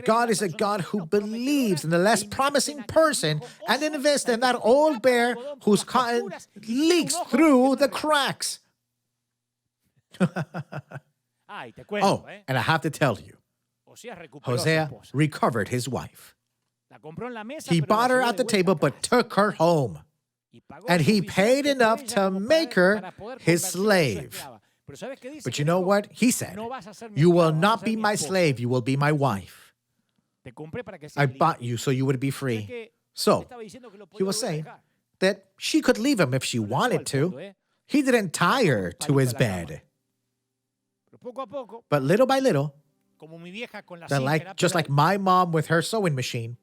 God is a God who believes in the less promising person and invests in that old bear whose cotton leaks through the cracks. Oh, and I have to tell you, Hosea recovered his wife. He bought her at the table but took her home. And he paid enough to make her his slave. But you know what? He said, you will not be my slave, you will be my wife. I bought you so you would be free. So, he was saying that she could leave him if she wanted to. He didn't tie her to his bed. But little by little, just like my mom with her sewing machine,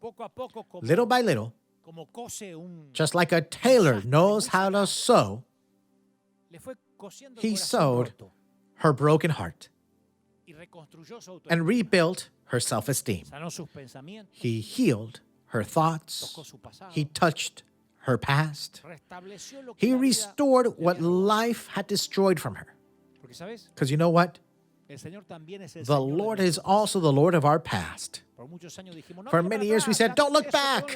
little by little, just like a tailor knows how to sew, he sewed her broken heart and rebuilt her self-esteem. He healed her thoughts. He touched her past. He restored what life had destroyed from her. Because you know what? The Lord is also the Lord of our past. For many years we said, don't look back.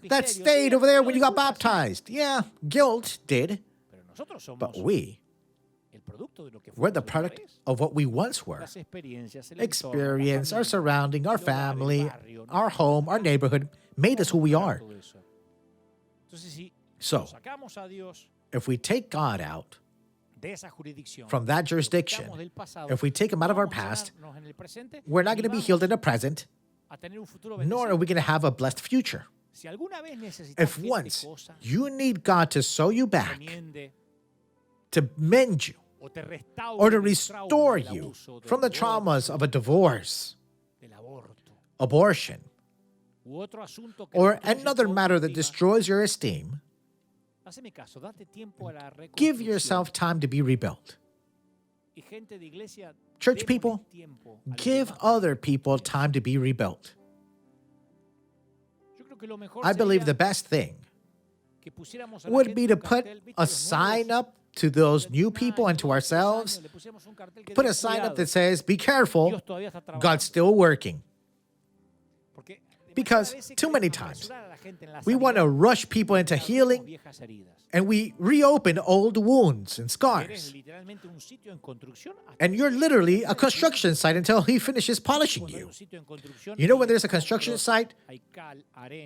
That stayed over there when you got baptized. Yeah, guilt did. But we're the product of what we once were. Experience, our surrounding, our family, our home, our neighborhood made us who we are. So, if we take God out from that jurisdiction, if we take him out of our past, we're not going to be healed in the present, nor are we going to have a blessed future. If once you need God to sew you back, to mend you, or to restore you from the traumas of a divorce, abortion, or another matter that destroys your esteem, give yourself time to be rebuilt. Church people, give other people time to be rebuilt. I believe the best thing would be to put a sign up to those new people and to ourselves. Put a sign up that says, be careful, God's still working. Because too many times, we want to rush people into healing, and we reopen old wounds and scars. And you're literally a construction site until he finishes polishing you. You know when there's a construction site?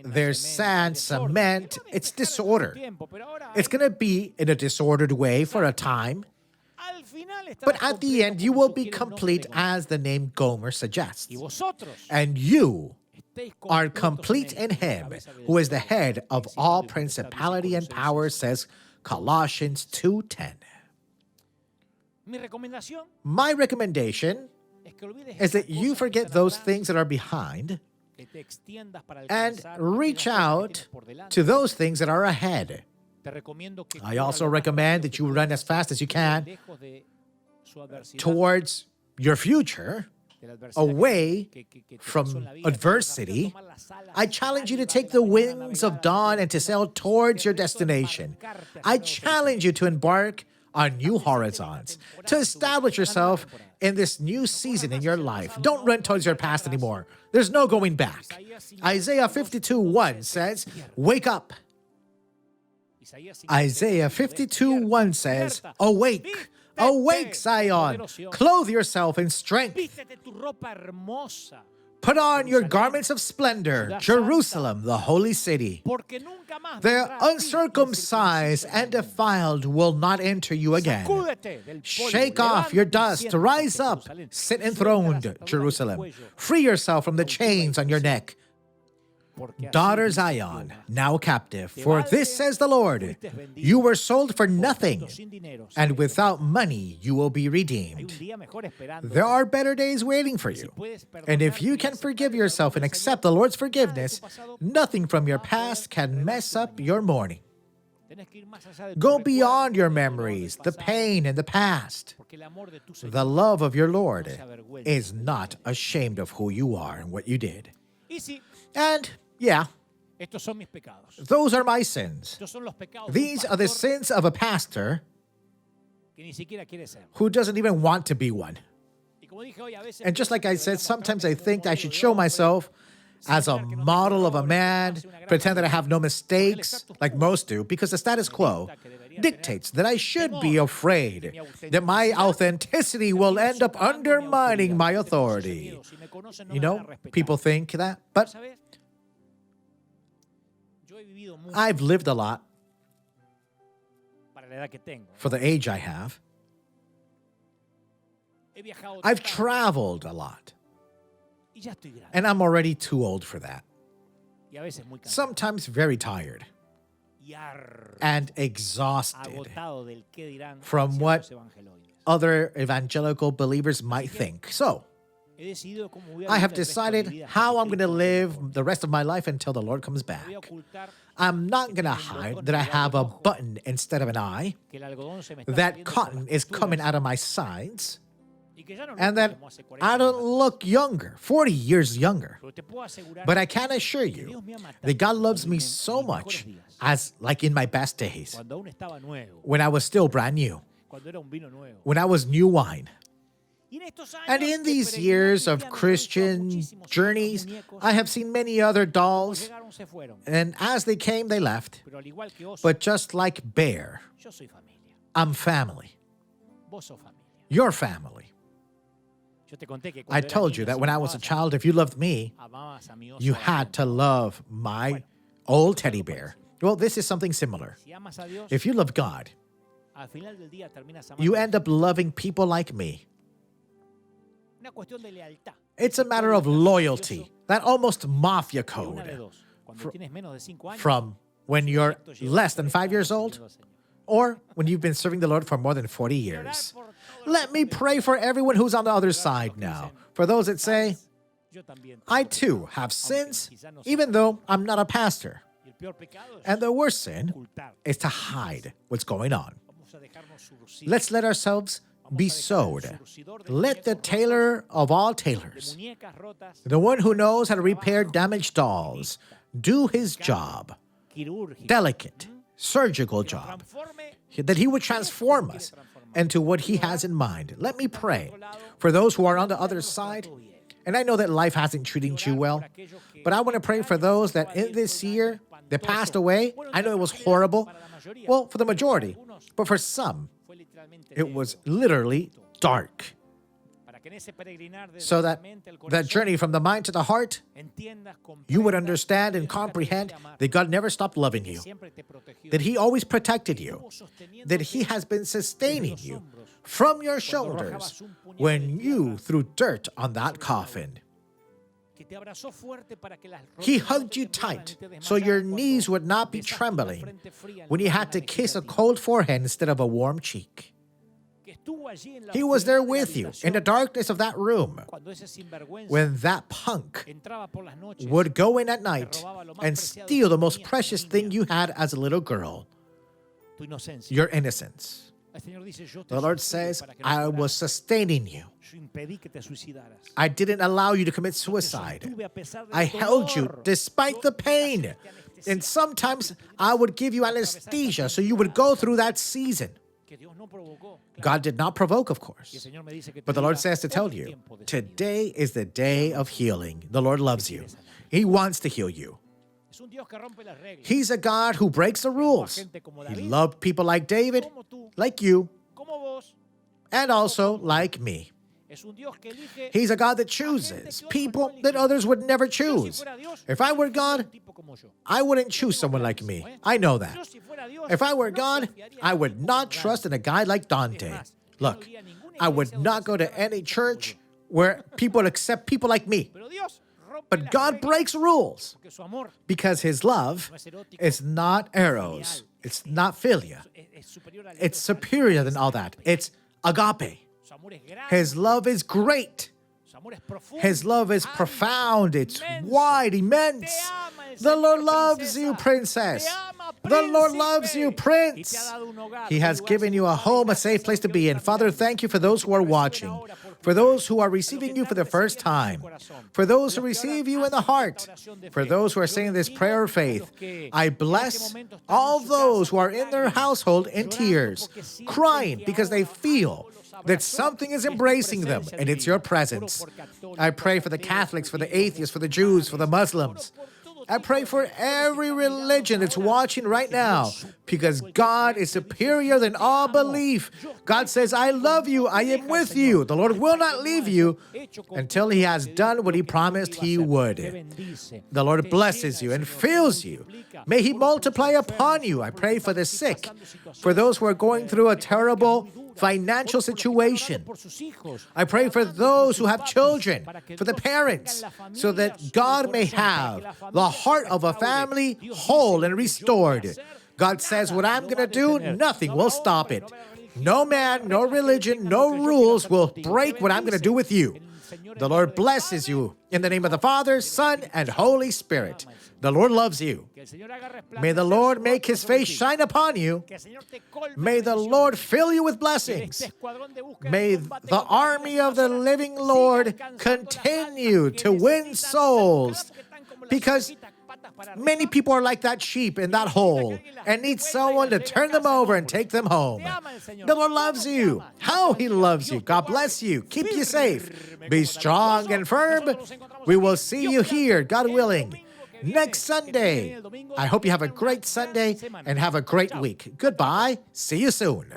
There's sand, cement, it's disorder. It's going to be in a disordered way for a time. But at the end, you will be complete as the name Gomer suggests. And you are complete in him, who is the head of all principality and power, says Colossians 2:10. My recommendation is that you forget those things that are behind and reach out to those things that are ahead. I also recommend that you run as fast as you can towards your future, away from adversity. I challenge you to take the wings of dawn and to sail towards your destination. I challenge you to embark on new horizons, to establish yourself in this new season in your life. Don't run towards your past anymore. There's no going back. Isaiah 52:1 says, wake up. Isaiah 52:1 says, awake. Awake, Zion, clothe yourself in strength. Put on your garments of splendor, Jerusalem, the holy city. The uncircumcised and defiled will not enter you again. Shake off your dust, rise up, sit enthroned, Jerusalem. Free yourself from the chains on your neck. Daughter Zion, now captive, for this says the Lord, you were sold for nothing, and without money you will be redeemed. There are better days waiting for you, and if you can forgive yourself and accept the Lord's forgiveness, nothing from your past can mess up your morning. Go beyond your memories, the pain and the past. The love of your Lord is not ashamed of who you are and what you did. And yeah, those are my sins. These are the sins of a pastor who doesn't even want to be one. And just like I said, sometimes I think I should show myself as a model of a man, pretend that I have no mistakes, like most do, because the status quo dictates that I should be afraid that my authenticity will end up undermining my authority. You know, people think that, but I've lived a lot for the age I have. I've traveled a lot, and I'm already too old for that. Sometimes very tired and exhausted from what other evangelical believers might think. So, I have decided how I'm going to live the rest of my life until the Lord comes back. I'm not going to hide that I have a button instead of an eye, that cotton is coming out of my sides, and that I don't look younger, 40 years younger. But I can assure you that God loves me so much, as like in my best days, when I was still brand new, when I was new wine. And in these years of Christian journeys, I have seen many other dolls, and as they came, they left. But just like Bear, I'm family. Your family. I told you that when I was a child, if you loved me, you had to love my old teddy bear. Well, this is something similar. If you love God, you end up loving people like me. It's a matter of loyalty, that almost mafia code. From when you're less than 5 years old, or when you've been serving the Lord for more than 40 years. Let me pray for everyone who's on the other side now. For those that say, I too have sins, even though I'm not a pastor. And the worst sin is to hide what's going on. Let's let ourselves be sewed. Let the tailor of all tailors, the one who knows how to repair damaged dolls, do his job. Delicate, surgical job. That he would transform us into what he has in mind. Let me pray for those who are on the other side. And I know that life hasn't treated you well, but I want to pray for those that in this year, they passed away. I know it was horrible. Well, for the majority. But for some, it was literally dark. So that journey from the mind to the heart, you would understand and comprehend that God never stopped loving you, that he always protected you, that he has been sustaining you from your shoulders when you threw dirt on that coffin. He hugged you tight so your knees would not be trembling when you had to kiss a cold forehead instead of a warm cheek. He was there with you in the darkness of that room when that punk would go in at night and steal the most precious thing you had as a little girl, your innocence. The Lord says, I was sustaining you. I didn't allow you to commit suicide. I held you despite the pain. And sometimes I would give you anesthesia so you would go through that season. God did not provoke, of course. But the Lord says to tell you, today is the day of healing. The Lord loves you. He wants to heal you. He's a God who breaks the rules. He loved people like David, like you, and also like me. He's a God that chooses people that others would never choose. If I were God, I wouldn't choose someone like me. I know that. If I were God, I would not trust in a guy like Dante. Look, I would not go to any church where people accept people like me. But God breaks rules because his love is not eros. It's not philia. It's superior than all that. It's agape. His love is great. His love is profound. It's wide, immense. The Lord loves you, princess. The Lord loves you, prince. He has given you a home, a safe place to be in. Father, thank you for those who are watching, for those who are receiving you for the first time, for those who receive you in the heart, for those who are saying this prayer of faith. I bless all those who are in their household in tears, crying because they feel that something is embracing them, and it's your presence. I pray for the Catholics, for the atheists, for the Jews, for the Muslims. I pray for every religion that's watching right now, because God is superior than all belief. God says, I love you, I am with you. The Lord will not leave you until he has done what he promised he would. The Lord blesses you and fills you. May he multiply upon you. I pray for the sick, for those who are going through a terrible financial situation. I pray for those who have children, for the parents, so that God may have the heart of a family whole and restored. God says, what I'm going to do, nothing will stop it. No man, no religion, no rules will break what I'm going to do with you. The Lord blesses you in the name of the Father, Son, and Holy Spirit. The Lord loves you. May the Lord make his face shine upon you. May the Lord fill you with blessings. May the army of the living Lord continue to win souls, because Many people are like that sheep in that hole and need someone to turn them over and take them home. The Lord loves you. How He loves you. God bless you. Keep you safe. Be strong and firm. We will see you here, God willing, next Sunday. I hope you have a great Sunday and have a great week. Goodbye. See you soon.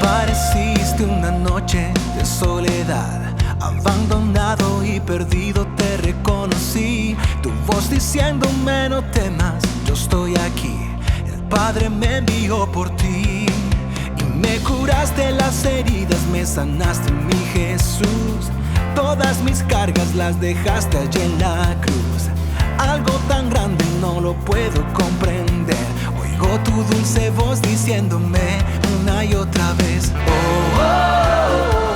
Apareciste una noche de soledad, abandonado y perdido te reconocí. Tu voz diciéndome no temas, yo estoy aquí. El Padre me envió por ti y me curaste las heridas, me sanaste, mi Jesús. Todas mis cargas las dejaste allí en la cruz. Algo tan grande no lo puedo comprender. Oigo tu dulce voz diciéndome una y otra vez: oh, oh,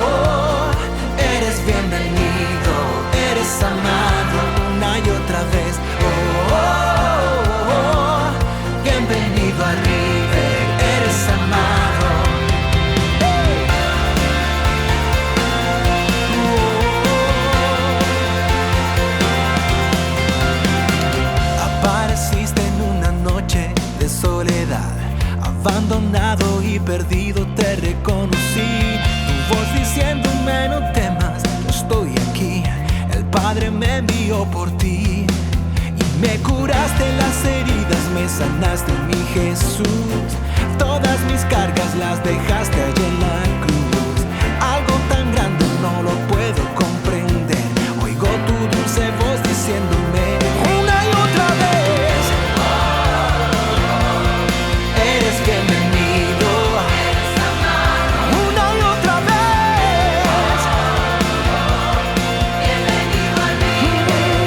oh, oh, eres bienvenido, eres amado una y otra vez. Oh, oh, oh, oh, bienvenido a River, eres amado. Apareciste en una noche de soledad, abandonado y perdido te reconocí. Tu voz diciéndome no temas, yo estoy aquí. El Padre me envió por ti y me curaste las heridas, me sanaste, mi Jesús. Todas mis cargas las dejaste allí en la cruz. Algo tan grande no lo puedo comprender. Oigo tu dulce voz diciéndome una y otra vez: eres bienvenido, eres amado. Una y otra vez, bienvenido a mí.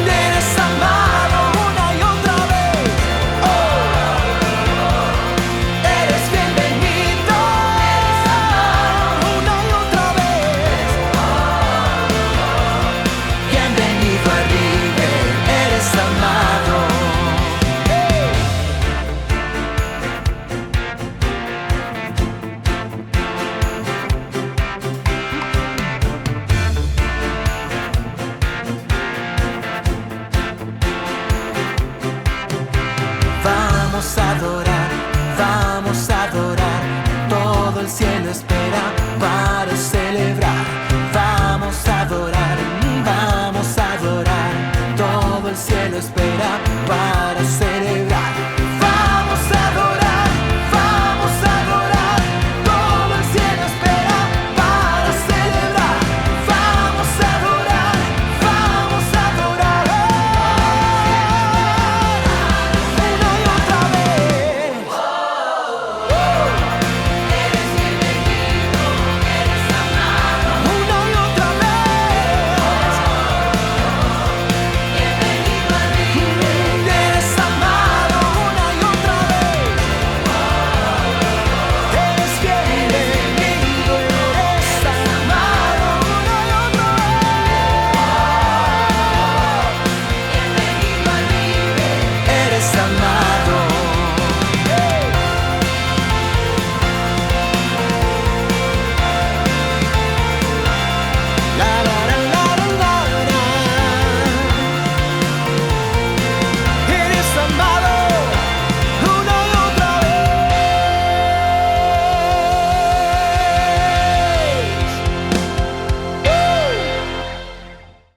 Eres amado una y otra vez. Oh, eres bienvenido, eres amado. Una y otra vez. Bienvenido a River, eres amado. Vamos a adorar, todo el cielo espera.